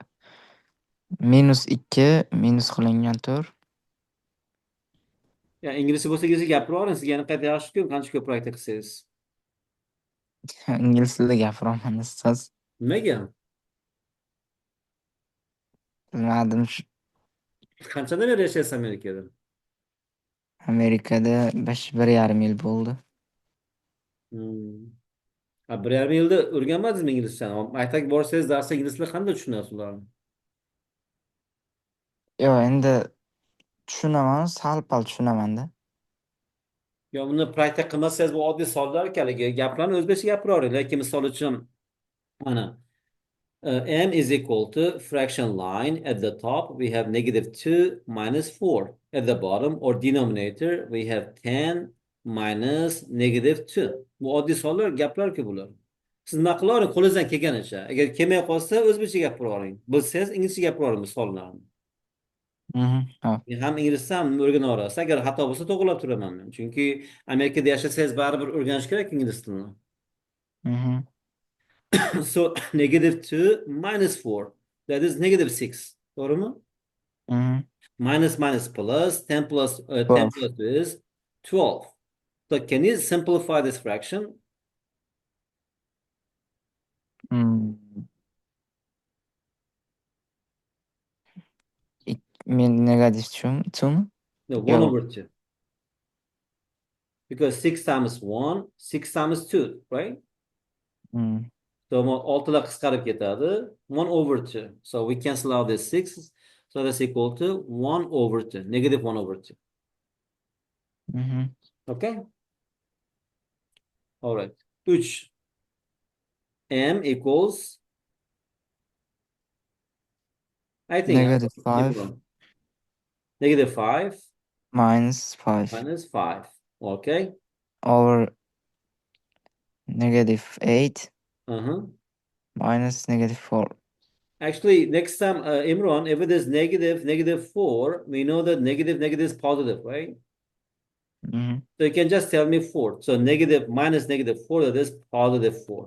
-2 minus qilingan 4. Ya inglizcha bo'lsa inglizcha gapirib oling, sizga yana qayta yaxshi-ku, qancha ko'p praktika qilsangiz. Ingliz tilida gapiraman ustoz. Nimaga? Bilmadim, Qanchadan beri yashaysiz Amerikada? Amerikada 1,5 yil bo'ldi. Hmm. Ha, 1,5 yilda o'rganmadingizmi inglizchani? Maktabga borsangiz darsda ingliz tilini qanday tushunasiz ularni? Yo'q, endi tushunaman, sal-pal tushunaman-da. Yo, buni praktika qilmasangiz bu oddiy sonlar ekanligi, gaplarni o'zbekcha gapiravering. Lekin misol uchun mana m is equal to fraction line at the top we have -2 minus 4. At the bottom or denominator we have 10 minus -2. Bu oddiy sonlar, gaplar-ku bular. Siz nima qilavering qo'lingizdan kelganicha. Agar kelmay qolsa o'zbekcha gapiravering. Bilsangiz inglizcha gapiravering bu sonlarni. Hop. Ham inglizcha ham o'rgana olasiz. Agar xato bo'lsa to'g'rilab turaman men. Chunki Amerikada yashasangiz baribir o'rganish kerak ingliz tilini. Mhm. So -2 minus 4, that is -6. To'g'rimi? Mhm. Minus minus plus 10 plus 10 12. plus 2 is 12. So can you simplify this fraction? Mm. Men negatif tushumi? No, 1 Yo'q. over 2. Because 6 times 1, 6 times 2, right? Mm. So 6lar qisqarib ketadi. 1 over 2. So we cancel out this 6. So that's equal to 1 over 2. Negative 1 over 2. Mhm. Okay? All right. 3. M equals, I think, Negative 5 -5 minus 5 minus 5. Okay? over -8 Uh-huh. minus -4. Actually, next time, Imran, if it is -4, we know that negative is positive, right? Mhm. So you can just tell me 4. So negative minus -4, that is positive 4.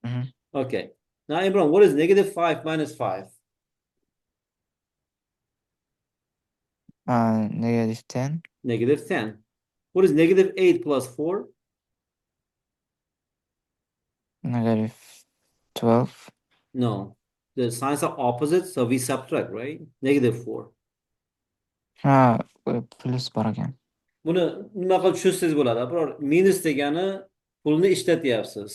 Mhm. Okay. Now, Imran, what is -5 minus 5? -10 -10. What is -8 plus 4? -12. No. The signs are opposite, so we subtract, right? -4. Ha, plus bor ekan. Buni nima qilib tushunsangiz bo'ladi. Biror minus degani pulni ishlatyapsiz.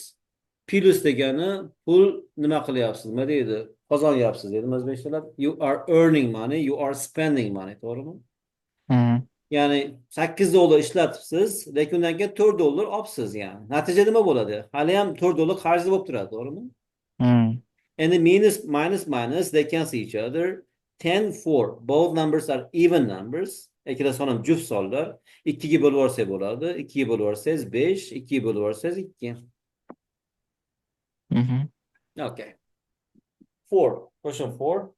Plus degani pul nima qilyapsiz? Nima deydi? Kazanyapsiz dedim o'zbekchalar. You are earning money, you are spending money. To'g'rimi? Mhm. Ya'ni $8 ishlatibsiz, lekin undan keyin $4 olibsiz yani. Natija nima bo'ladi? Hali ham $4 qarzli bo'lib turadi, to'g'rimi? Mhm. And the minus, they cancel each other. 10, 4. Both numbers are even numbers. Ikkala son ham juft sonlar. 2'ga bo'lib yuborsak bo'ladi. 2'ga bo'lib yuborsangiz 5, 2'ga bo'lib yuborsangiz 2. Mhm. Okay. 4. Question 4.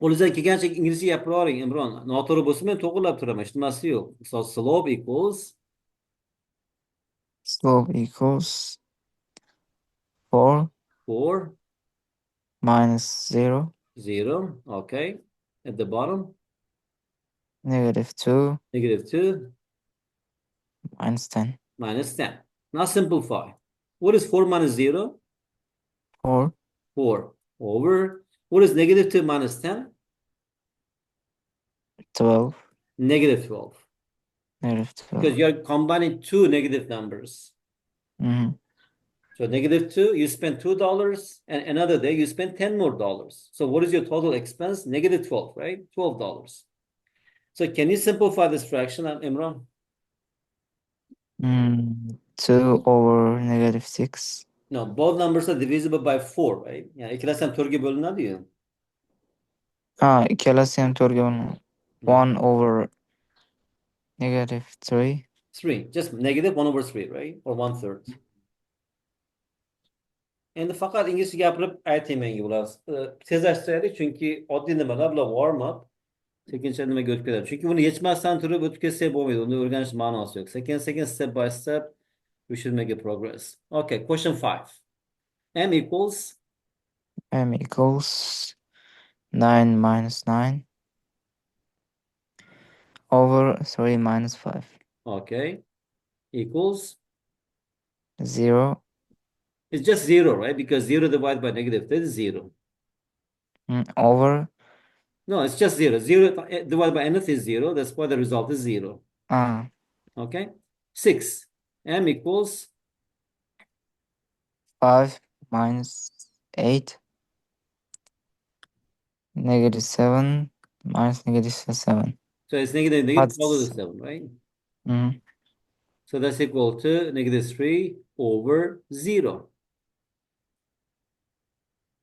Qo'lingizdan kelgancha inglizcha gapira oling, Imron. Noto'g'ri bo'lsa men to'g'rilab turaman. Hech nimasi yo'q. So slope equals Slope equals 4 4, minus 0, 0. Okay. At the bottom, negative 2, negative 2, minus 10. minus 10. Now simplify. What is 4 minus 0? 4, 4 over. What is negative 2 minus 10? 12, Negative 12. negative Because 12. you're combining two negative numbers. Mhm. So negative 2, you spend $2, and another day you spend 10 more dollars. So what is your total expense? Negative 12, right? $12. So can you simplify this fraction, Imran? 2 over negative 6. No, both numbers are divisible by 4, right? Yeah, ikkalasi ham 4ga bo'linadi-yu. Ikkalasi ham 4 ga bo'linadi. 1 over negative 3. 3, just negative 1 over 3, right? Or 1/3. Endi faqat inglizcha gapirib ayting menga bular. Tezlashtiraylik, chunki oddiy nimalar bular warm up. Sekincha nimaga o'tib ketadi. Chunki buni yechmasdan turib o'tib ketsak bo'lmaydi. Uni o'rganish ma'nosi yo'q. Sekin-sekin step by step we should make a progress. Okay, question 5. M equals, M equals 9 minus 9 over 3 minus 5. okay, equals, 0. it's just 0, right? Because 0 divided by negative 3 is 0. Over. No, it's just 0. 0 divided by anything is 0. That's why the result is 0. Ah, Okay, 6. M equals, 5 minus 8. Negative 7 minus negative 7. so it's negative That's 7, right? mm, So that's equal to negative 3 over 0.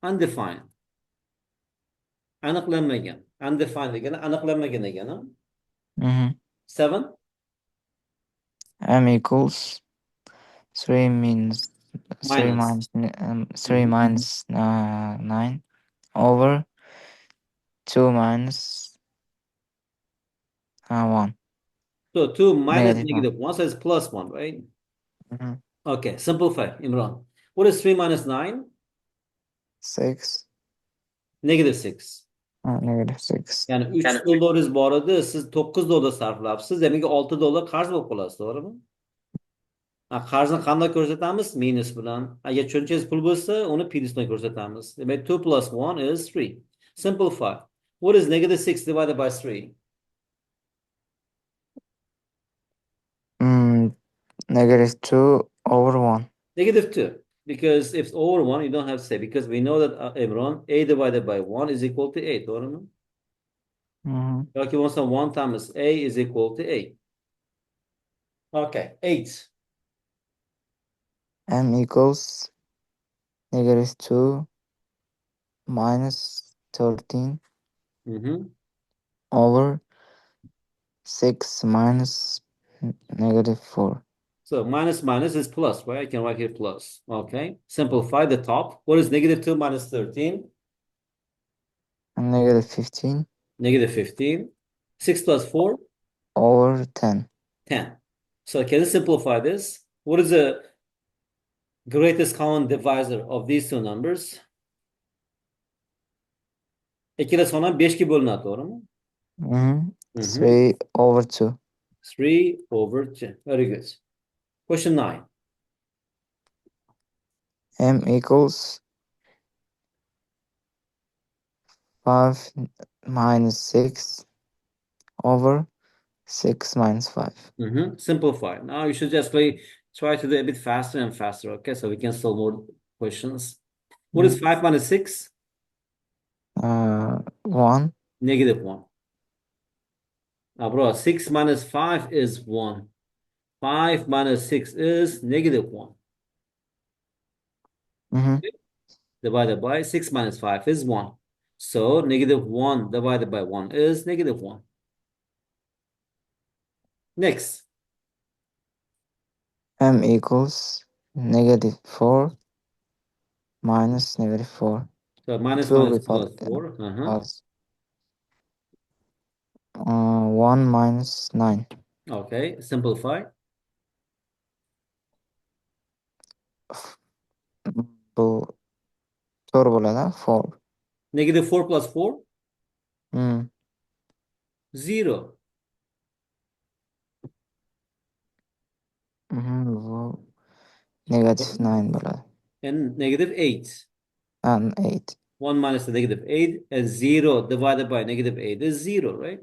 Undefined. Aniqlanmagan. Undefined degani aniqlanmagan degani. mhm. 7. M equals 3 means 3 Minus. minus 3 minus 9 over 2 minus 1. So 2 minus Negative 1. negative 1, so it's plus 1, right? Mhm. Okay, simplify, Imran. What is 3 minus 9? 6. Negative 6. Negative 6. Yani $3 bor edi, siz $9 sarflabsiz, demak $6 qarz bo'lib qolasiz, to'g'rimi? Qarzni qanday ko'rsatamiz? Minus bilan. Agar tushunchangiz pul bo'lsa, uni plyus bilan ko'rsatamiz. Demak 2 plus 1 is 3. Simplify. What is negative 6 divided by 3? Negative 2 over 1. Negative 2. Because if it's over 1, you don't have to say. Because we know that, Imran, a divided by 1 is equal to 8. Doğru Mhm. Yoki bo'lmasa 1 times a is equal to 8. Okay, 8. M equals negative 2 minus 13 over 6 minus negative 4. So minus minus is plus, right? I can write here plus. Okay. Simplify the top. What is negative 2 minus 13? And negative 15 Negative 15. 6 plus 4? over 10. 10. So can you simplify this? What is the greatest common divisor of these two numbers? Ikkala son ham 5 ga bo'linadi, to'g'rimi? 3 over 2. 3 over 2. Very good. Question 9. M equals 5 minus 6 over 6 minus 5. Simplify. Now you should just try to do a bit faster and faster, okay? So we can solve more questions. What is 5 minus 6? 1. Negative 1. Now, bro, 6 minus 5 is 1. 5 minus 6 is negative 1. Mm-hmm. Divided by 6 minus 5 is 1. So negative 1 divided by 1 is negative 1. Next. M equals negative 4 minus negative 4. So It minus will minus be plus 4. plus 1 minus 9. Okay, simplify. Bu to'g'ri bo'ladi. 4. Negative 4 plus 4, Mm. 0. Bu negative 9 bo'ladi. And negative 8. And 8. 1 minus the negative 8 and 0 divided by negative 8 is 0, right?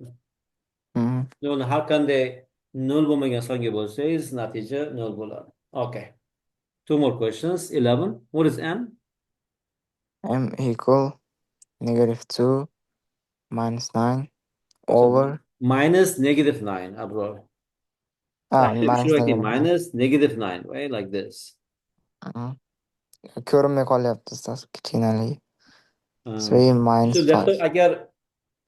Mm. Nol har qanday nol bo'lmagan songa bo'lsangiz, natija nol bo'ladi. Okay. Two more questions. 11. What is m? M equal negative 2 minus 9 So over minus negative 9, abroad. So I should minus write negative 9. minus negative 9, right? Like this. Mm. Ko'rinmay qolyapti ustoz kichkinaligi. Um, 3 minus shu 5. laptop agar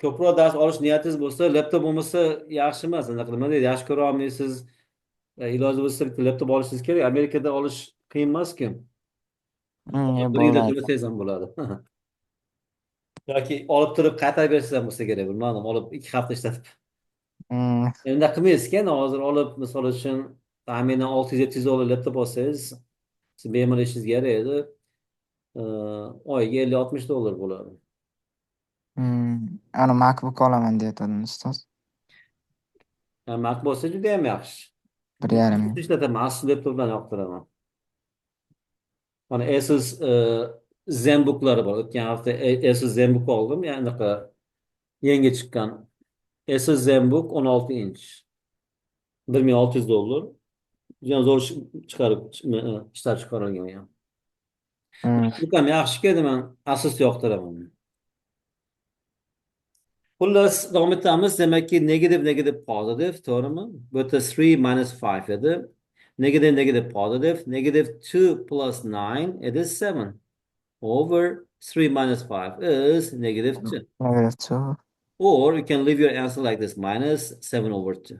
ko'proq dars olish niyatingiz bo'lsa, laptop bo'lmasa yaxshi emas. Anaqa nimada yaxshi ko'ra olmaysiz. Iloji bo'lsa bitta laptop olishingiz kerak. Amerikada olish qiyin emas-ku. Bir yilda Bo'lmaydi. to'lasangiz ham bo'ladi. Yoki olib turib qaytarib bersangiz ham bo'lsa kerak. Bilmadim, olib 2 hafta ishlatib. Mm. Endi qilmaysiz-ku, hozir olib misol uchun taxminan 600-700 dollar laptop olsangiz, siz bemalol ishingizga yaraydi. Oyiga 50-60 dollar bo'ladi. Ana MacBook olaman deyotgandim ustoz. Mac bo'lsa juda ham yaxshi. 1,5 ming. Ishlataman, asl laptopdan yoqtiraman. Mana Asus ZenBooklari bor. O'tgan hafta Asus ZenBook oldim. Yani anaqa yangi chiqqan. Asus ZenBook 16 inch. 1600 dollar. Juda zo'r chiqarib ishlab chiqarilgan ham. Mm. MacBook ham yaxshi-ku, man Asus yoqtiraman. Xullas, davom etamiz. Demakki, negative, negative, positive, to'g'rimi? Bu yerda 3 minus 5 edi. Negative, negative, positive. Negative 2 plus 9 it is 7. Over 3 minus 5 is negative 2. Negative 2. Or you can leave your answer like this, minus 7 over 2.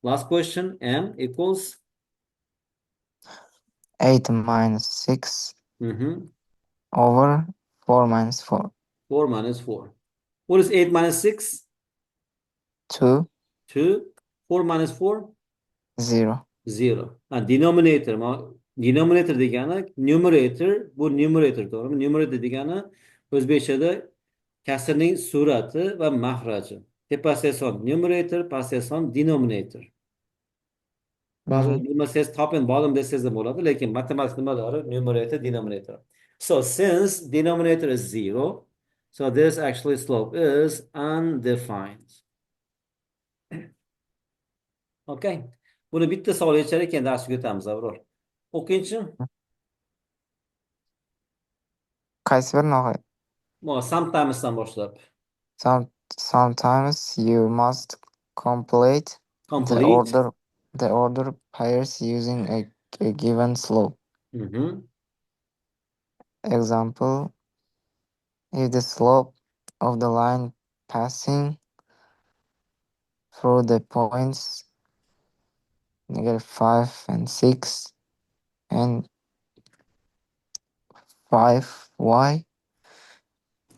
Last question, m equals 8 minus 6 mhm, over 4 minus 4. 4 minus 4. What is 8 minus 6? 2. 2. 4 minus 4? 0. 0. Denominator. Denominator degani numerator. Bu numerator, to'g'rimi? Numerator degani o'zbekchada kasrning surati va mahraji. Tepasiga son numerator, pastiga son denominator. Ba'zi bilmasangiz top and bottom desangiz ham bo'ladi, lekin matematik nimalari numerator, denominator. So since denominator is 0, so this actually slope is undefined. Okay. Buni bitta savol yechar ekan darsga o'tamiz, Avror. O'qingchi. Qaysi birini o'qiy? Sometimes'dan boshlab. Sometimes you must complete the Complete. order pairs using a given slope. Example, if the slope of the line passing through the points negative 5 and 6 and 5y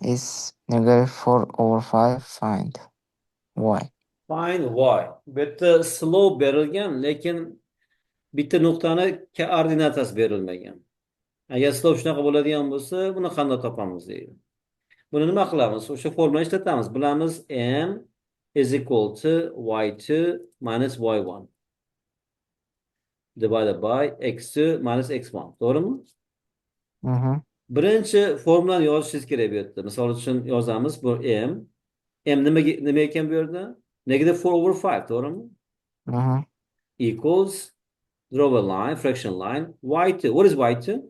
is negative 4 over 5, find y. Find y. Bitta slope berilgan, lekin bitta nuqtani koordinatasi berilmagan. Agar slope shunaqa bo'ladigan bo'lsa, buni qanday topamiz deydi. Buni nima qilamiz? O'sha formulani ishlatamiz. Bilamiz m is equal to y2 minus y1 divided by x2 minus x1. To'g'rimi? Birinchi formulani yozishingiz kerak bu yerda. Misol uchun yozamiz, bu m. M nima ekan bu yerda? Negative 4 over 5, to'g'rimi? Equals, draw a line, fraction line, y2. What is y2?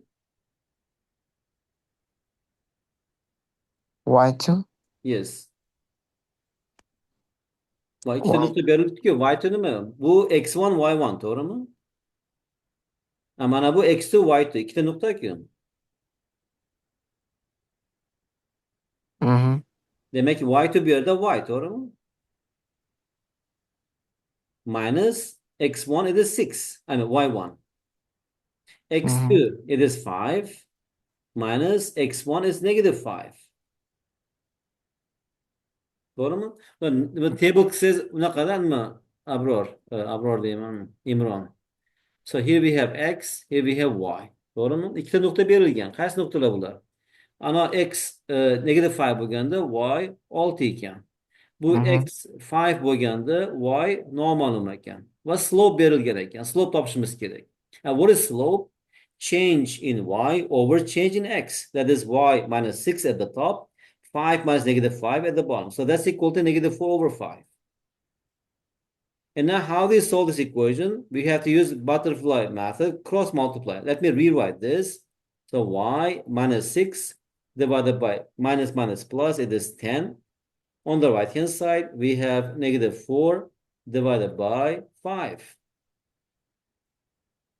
Y2. Yes. Va ikkita Wow. nuqta berilibdi-ku. Y2 nima? Bu x1 y1 to'g'rimi? Mana bu x2 y2 ikkita nuqta-ku. Mhm. Demak y2 bu yerda y to'g'rimi? Minus x1 it is 6. I mean y1. Mhm. x2 it is 5 minus x1 is negative 5. To'g'rimi? Bu table qilsangiz unaqada nima? Abror, Abror deyman, Imron. So here we have x, here we have y. To'g'rimi? Ikkita nuqta berilgan. Qaysi nuqtalar bular? Ana x negative 5 bo'lganda y 6 ekan. Bu Mhm. x 5 bo'lganda y noma'lum ekan. Va slope berilgan ekan. Slope topishimiz kerak. And what is slope? Change in y over change in x. That is y minus 6 at the top, 5 minus negative 5 at the bottom. So that's equal to negative 4 over 5. And now how do you solve this equation? We have to use butterfly method, cross multiply. Let me rewrite this. So y minus 6 divided by minus minus plus, it is 10. On the right hand side, we have negative 4 divided by 5.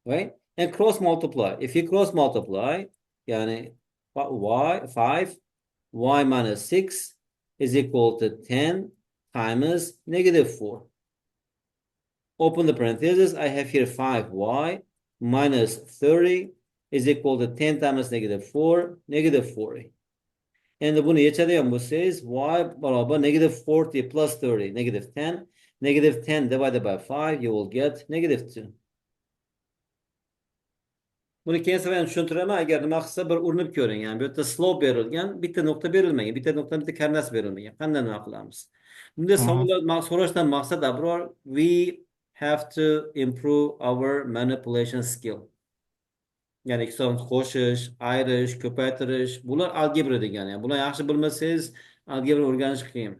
Right? And cross multiply. If you cross multiply, yani y 5, y minus 6 is equal to 10 times negative 4. Open the parentheses. I have here 5y minus 30 is equal to 10 times negative 4, negative 40. Endi buni yechadigan bo'lsangiz, y barobar negative 40 plus 30, negative 10. Negative 10 divided by 5, you will get negative 2. Buni keyin sizlarga tushuntiraman. Agar nima qilsa bir urinib ko'ring. Yani bu yerda slope berilgan, bitta nuqta berilmagan, bitta nuqtani bitta koordinatasi berilmagan. Qanday nima qilamiz? Bunda Mhm. savollar so'rashdan maqsad Abror, we have to improve our manipulation skill. Yani hisobni qo'shish, ayirish, ko'paytirish, bular algebra degani. Yani bular yaxshi bilmasangiz, algebra o'rganish qiyin.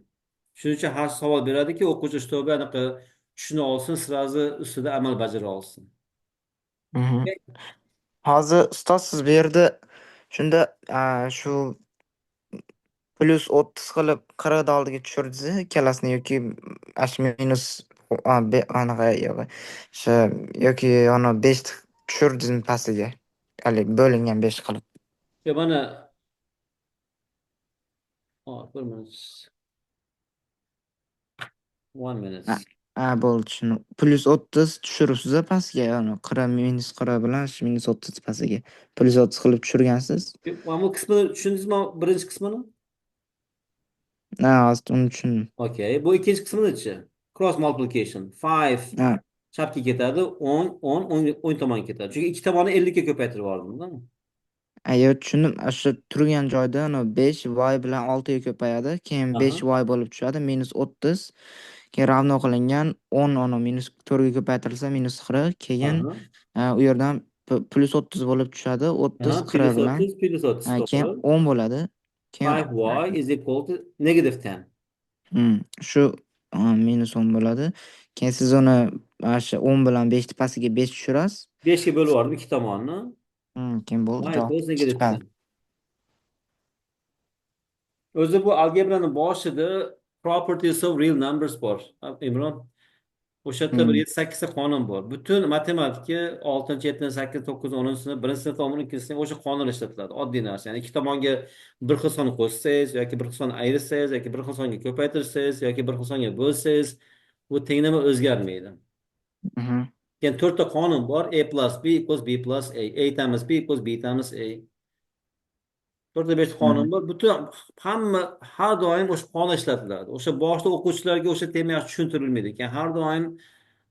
Shuning uchun har savol beradiki, o'quvchi ustobi anaqa tushuna olsin, sirazi ustida amal bajara olsin. Mhm. Hozir ustoz siz bu yerda shunda shu +30 qilib 40 oldiga tushirdingiz ikkalasini yoki minus anaqa yo'q. O'sha yoki yana 5 tushirdingizmi pastiga? Haligi bo'lingan 5 qilib. Ya mana, bir minute, 1 minute. Bo'ldi shuni. +30 tushiribsiz pastga, yana 40 -40 bilan -30 pastiga. +30 qilib tushirgansiz. Mana bu qismini tushundingizmi? Birinchi qismini? Hozir uni tushundim. Okay. Bu ikkinchi qismini-chi? Cross multiplication. 5 Ha, chapga ketadi, 10, 10, 10, 10 tomon ketadi. Chunki ikki tomonni 50 ga ko'paytirib yubordim-da. Yo'q tushundim. O'sha turgan joyda 5 y bilan 6 ga ko'payadi, keyin Aha, 5 y bo'lib tushadi, -30. Keyin ravno qilingan 10 -4 ga ko'paytirilsa -40, keyin aha, u yerdan +30 bo'lib tushadi, 30 aha. 40 Plus bilan. 30, plus 30, Keyin to'g'ri. 10 bo'ladi. Keyin 5y is equal to negative 10. shu -10 bo'ladi. Keyin siz uni o'sha 10 bilan 5 pastiga 5 tushirasiz. 5 ga bo'lib yubordim ikki tomonni. Keyin bo'ldi, Y javob equals negative chiqadi. 10. O'zi bu algebrani boshida properties of real numbers bor. Imron, o'sha yerda bir Hmm. 7-8 ta qonun bor. Butun matematika 6, 7, 8, 9, 10 sinf, 1 sinf, 12 sinf o'sha qonun ishlatiladi. Oddiy narsa. Ya'ni ikki tomonga bir xil son qo'shsangiz yoki bir xil son ayirsangiz yoki bir xil songa ko'paytirsangiz yoki bir xil songa bo'lsangiz, bu tenglama o'zgarmaydi. Mhm. Keyin to'rtta qonun bor. A plus B equals B plus A. A times B equals B times A. To'rtta besh qonun Mhm. bor. Butun hamma har doim o'sha qonun ishlatiladi. O'sha boshida o'quvchilarga o'sha tema yaxshi tushuntirilmaydi ekan. Har doim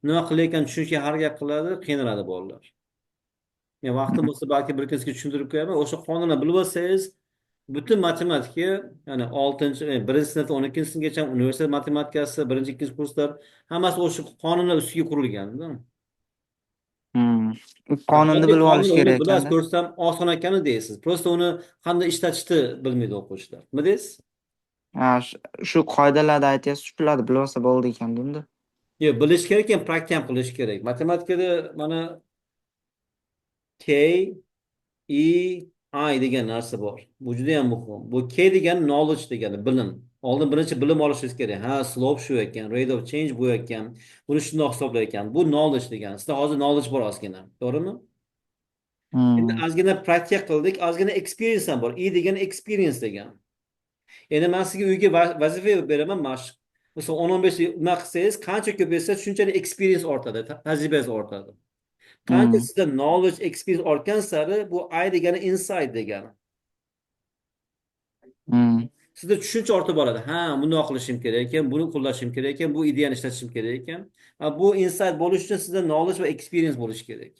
nima qilayotganini tushunishga harakat qiladi, qiynaladi bolalar. Men vaqtim bo'lsa balki bir ikkinchisiga tushuntirib qo'yaman. O'sha qonunni bilib olsangiz, butun matematika, ya'ni 6, 1 sinfdan 12 sinfgacha universitet matematikasi, birinchi, ikkinchi kurslar hammasi o'sha qonunlar ustiga qurilgan-da. Hmm. U qonunni Oddiy bilib qonun olish uni kerak bilasiz, ekanda. ko'rsam oson ekani deysiz. Prosta uni qanday ishlatishni bilmaydi o'quvchilar. Nima deysiz? Shu qoidalarda aytyapsiz, shularni bilib olsa bo'ldi ekan endi. Yo'q, bilish kerak, ham praktika ham qilish kerak. Matematikada mana K, E, I degan narsa bor. Bu juda ham muhim. Bu K degani knowledge degani, bilim. Oldin birinchi bilim olishingiz kerak. Ha, slope shu ekan, rate of change bu ekan. Buni shundoq hisoblar ekan. Bu knowledge degani. Sizda hozir knowledge bor ozgina. To'g'rimi? Endi Hmm. ozgina praktika qildik, ozgina experience ham bor. I degani experience degani. Endi men sizga uyga vazifa beraman, mashq. Misol 10-15 nima qilsangiz, qancha ko'p etsa, shunchalik experience ortadi, tajribangiz ortadi. Qancha Hmm. sizda knowledge, experience ortgan sari bu I degani insight degani. Hmm. Sizda tushuncha ortib boradi. Ha, bundoq qilishim kerak ekan, buni qo'llashim kerak ekan, bu ideyani ishlatishim kerak ekan. Ha, bu insight bo'lish uchun sizda knowledge va experience bo'lishi kerak.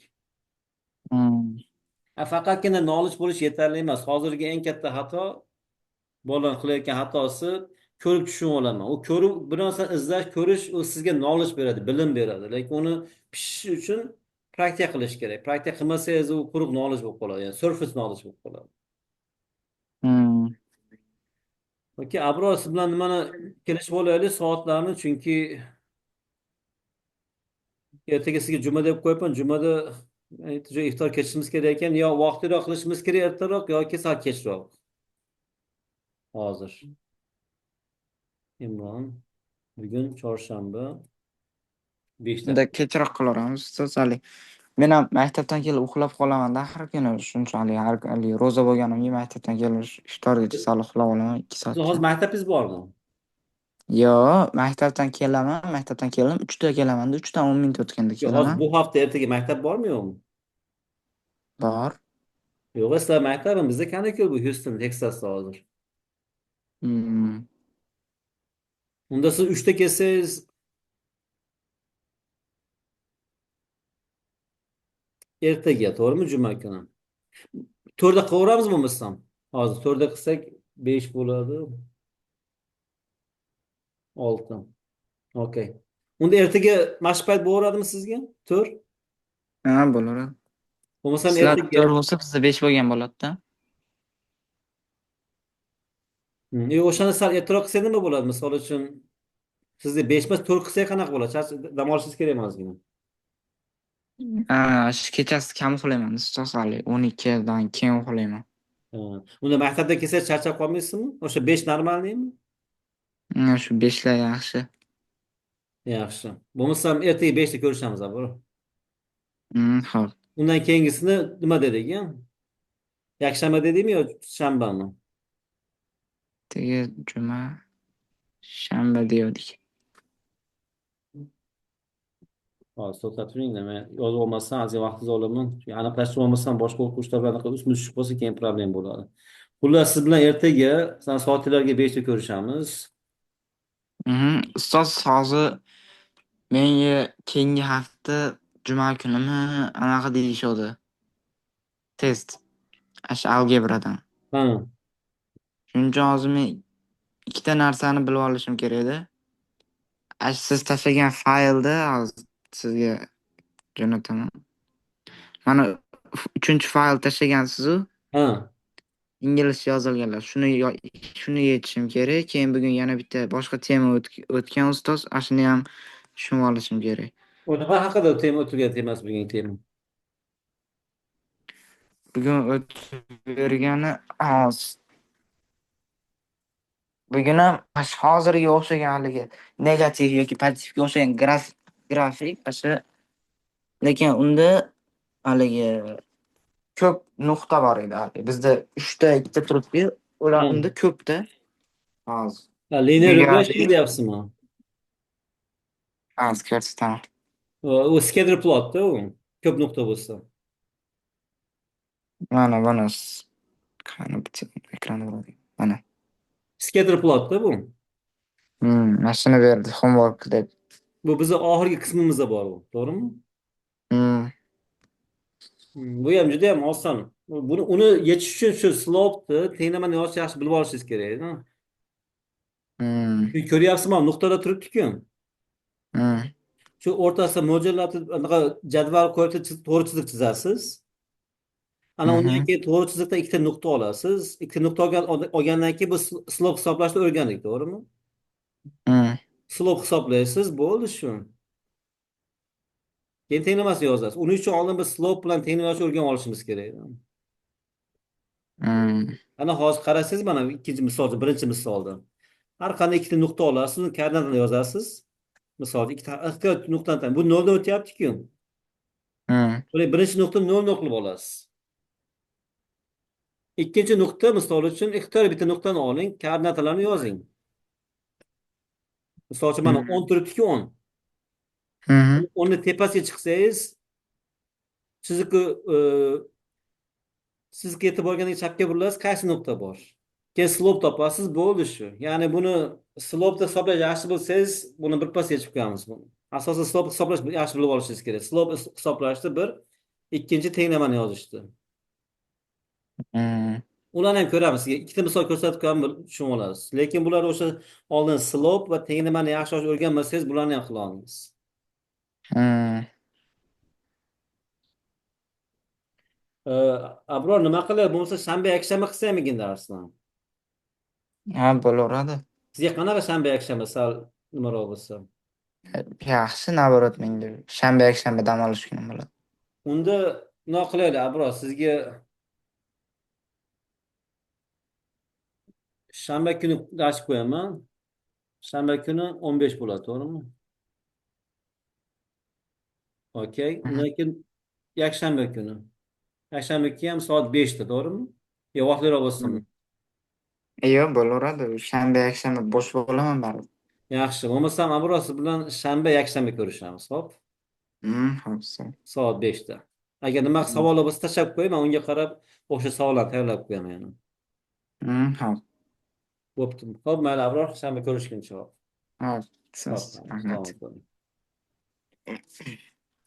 Hmm. Ha, faqatgina knowledge bo'lish yetarli emas. Hozirgi eng katta xato, bolalar qilayotgan xatosi, ko'rib tushunib olaman. U ko'rib bir narsani izlash, ko'rish u sizga knowledge beradi, bilim beradi. Lekin uni pishish uchun praktika qilish kerak. Praktika qilmasangiz u quruq knowledge bo'lib qoladi. Ya'ni surface knowledge bo'lib qoladi. Hmm. Okey, Abror, siz bilan nimani kelishib olaylik soatlarni, chunki ertaga sizga juma deb qo'yibman. Jumada iftor kechishimiz kerak ekan. Yo vaqtliroq qilishimiz kerak ertaroq yoki sal kechroq. Hozir. Imron, bugun chorshanba, 5da. Unda kechroq qilaveramiz ustoz Ali. Men ham maktabdan kelib uxlab qolaman-da har kuni shunchalik har kuni ro'za bo'lganimga maktabdan kelib iftorgacha sal uxlab olaman 2 Siz hozir soatcha. maktabingiz bormi? Yo, maktabdan keldim, 3 da kelaman-da, 3dan 10 minut o'tganda Yo, hozir kelaman. bu hafta ertaga maktab bormi yo'qmi? Bor. Yo'q, sizlar maktabmi? Bizda kanikul bu Houston, Texasda hozir. Hmm. Unda siz 3da kelsangiz ertaga, to'g'rimi, juma kuni? 4da qilaveramizmi bo'lmasam? Hozir 4da qilsak 5 bo'ladi, 6. Okey. Unda ertaga mashq payt bo'laveradimi sizga? 4. Ha, bo'laveradi. Bo'lmasam Sizlar ertaga. 4 bo'lsa, bizda 5 bo'lgan bo'ladi-da. O'shani sal ertaroq qilsak nima bo'ladi? Misol uchun sizga 5 emas 4 qilsak qanaqa bo'ladi? Dam olishingiz kerak emas ozgina. Ha, kechasi kam uxlayman ustoz Ali, 12dan keyin uxlayman. Ha. Unda maktabdan kelsangiz charchab qolmaysizmi? O'sha 5 normalniymi? Shu 5lar yaxshi. Yaxshi. Bo'lmasam ertaga 5da ko'rishamiz, bro. Xo'p. Undan keyingisini nima dedik ya? Yakshanba dedikmi yo shanbami? Ertaga juma, shanba degandik. Hozir to'xtab turing, men yozib olmasam ozgina vaqtingizni olaman. Chunki aniqlashtirib olmasam boshqa o'quvchilar bilan ustma tushib qolsa keyin problem bo'ladi. Xullas, siz bilan ertaga soatlarga 5da ko'rishamiz. Ustoz hozir menga keyingi hafta juma kunimi anaqa deyishadi. Test. Ash algebradan. Ha. Shuning uchun hozir men ikkita narsani bilib olishim kerak edi. Siz tashlagan faylda hozir sizga jo'nataman. Mana 3-fayl tashlagansiz-ku, Ha. inglizcha yozilganlar. Shuni yechishim kerak. Keyin bugun yana bitta boshqa tema o'tgan ustoz, shuni ham tushunib olishim kerak. Nima haqida tema o'tilgan temasi bugungi tema? Bugun o'tib bergani bugun ham hozirgi o'xshagan haligi negativ yoki pozitivga o'xshagan grafik lekin unda haligi ko'p nuqta bor edi. Bizda 3ta 2ta turibdi, ular Ha. unda ko'pda. Hozir Linear regression negativ. deyapsizmi? Ko'rsataman. U scatter plotda u. Ko'p nuqta bo'lsa. Mana qani bitta ekranda bo'ladi. Mana. Scatter plotda bu. Mana shuni berdi homework deb. Bu bizni oxirgi qismimizda bor bu. To'g'rimi? Hmm. Bu ham juda ham oson. Uni yechish uchun shu slopni tenglamani yozishni yaxshi bilib olishingiz kerak. Hmm. Ko'ryapsizmi? Nuqtalar turibdi-ku. Hmm. Shu o'rtasida mo'ljallatib anaqa jadval qo'yib to'g'ri chiziq chizasiz. Ana undan Mhm. keyin to'g'ri chiziqda ikkita nuqta olasiz. Ikkita nuqta olgandan keyin bu slop hisoblashni o'rgandik, to'g'rimi? Hmm. Slop hisoblaysiz, bo'ldi shu. Keyin tenglamasini yozasiz. Uning uchun oldin biz slop bilan tenglamashni o'rganib olishimiz kerak. Ana hozir qarasangiz mana ikkinchi misolda, birinchi misolda. Har qanday ikkita nuqta olasiz, uni koordinatini yozasiz. Misol ikkita ixtiyor nuqtadan bu noldan o'tyapti-ku. Hmm. Buni birinchi nuqta nol qilib olasiz. Ikkinchi nuqta misol uchun ixtiyor bitta nuqtani oling, koordinatalarni yozing. Misol uchun mana 10 Hmm. turibdi-ku 10. Hmm. 10ni tepasiga chiqsangiz, chiziqni sizga yetib borganda chapga burilasiz, qaysi nuqta bor? Keyin slop topasiz, bo'ldi shu. Ya'ni buni slopda hisoblash yaxshi bo'lsangiz, buni birpas yechib qo'yamiz buni. Asosan slop hisoblash yaxshi bilib olishingiz kerak. Slop hisoblashda bir, ikkinchi tenglamani yozishdi. Hmm. Ularni ham ko'ramiz. Sizga ikkita misol ko'rsatib qo'yaman, tushunib olasiz. Lekin bular o'sha oldin slop va tenglamani yaxshi o'rganmasangiz, bularni ham qila olmaysiz. Hmm. Abror nima qiladi? Bo'lmasa shanba, yakshanba qilsa hamigin darsni. Ha, bo'laveradi. Sizga qanaqa shanba, yakshanba sal nimaroq bo'lsa? Yaxshi, naоборот, menga shanba, yakshanba dam olish kunim bo'ladi. Unda nima qilaylik, Abror? Sizga shanba kuni dars qo'yaman. Shanba kuni 15 bo'ladi, to'g'rimi? Okey. Mhm. Undan keyin yakshanba kuni. Yakshanba kuni ham soat 5 da, to'g'rimi? Yo, vaqtliroq bo'lsinmi? Yo'q, bo'laveradi. Shanba, yakshanba bo'sh bo'laman baribir. Yaxshi. Bo'lmasam Abror siz bilan shanba, yakshanba ko'rishamiz. Hop. Xo'p. Soat 5 da. Agar nima savollar bo'lsa tashlab qo'ying, men unga qarab o'sha savollarni tayyorlab qo'yaman yana. Xo'p. Bo'pti. Hop, mayli Abror, shanba ko'rishguncha. Xo'p. Hop, Siz, assalomu rahmat. alaykum.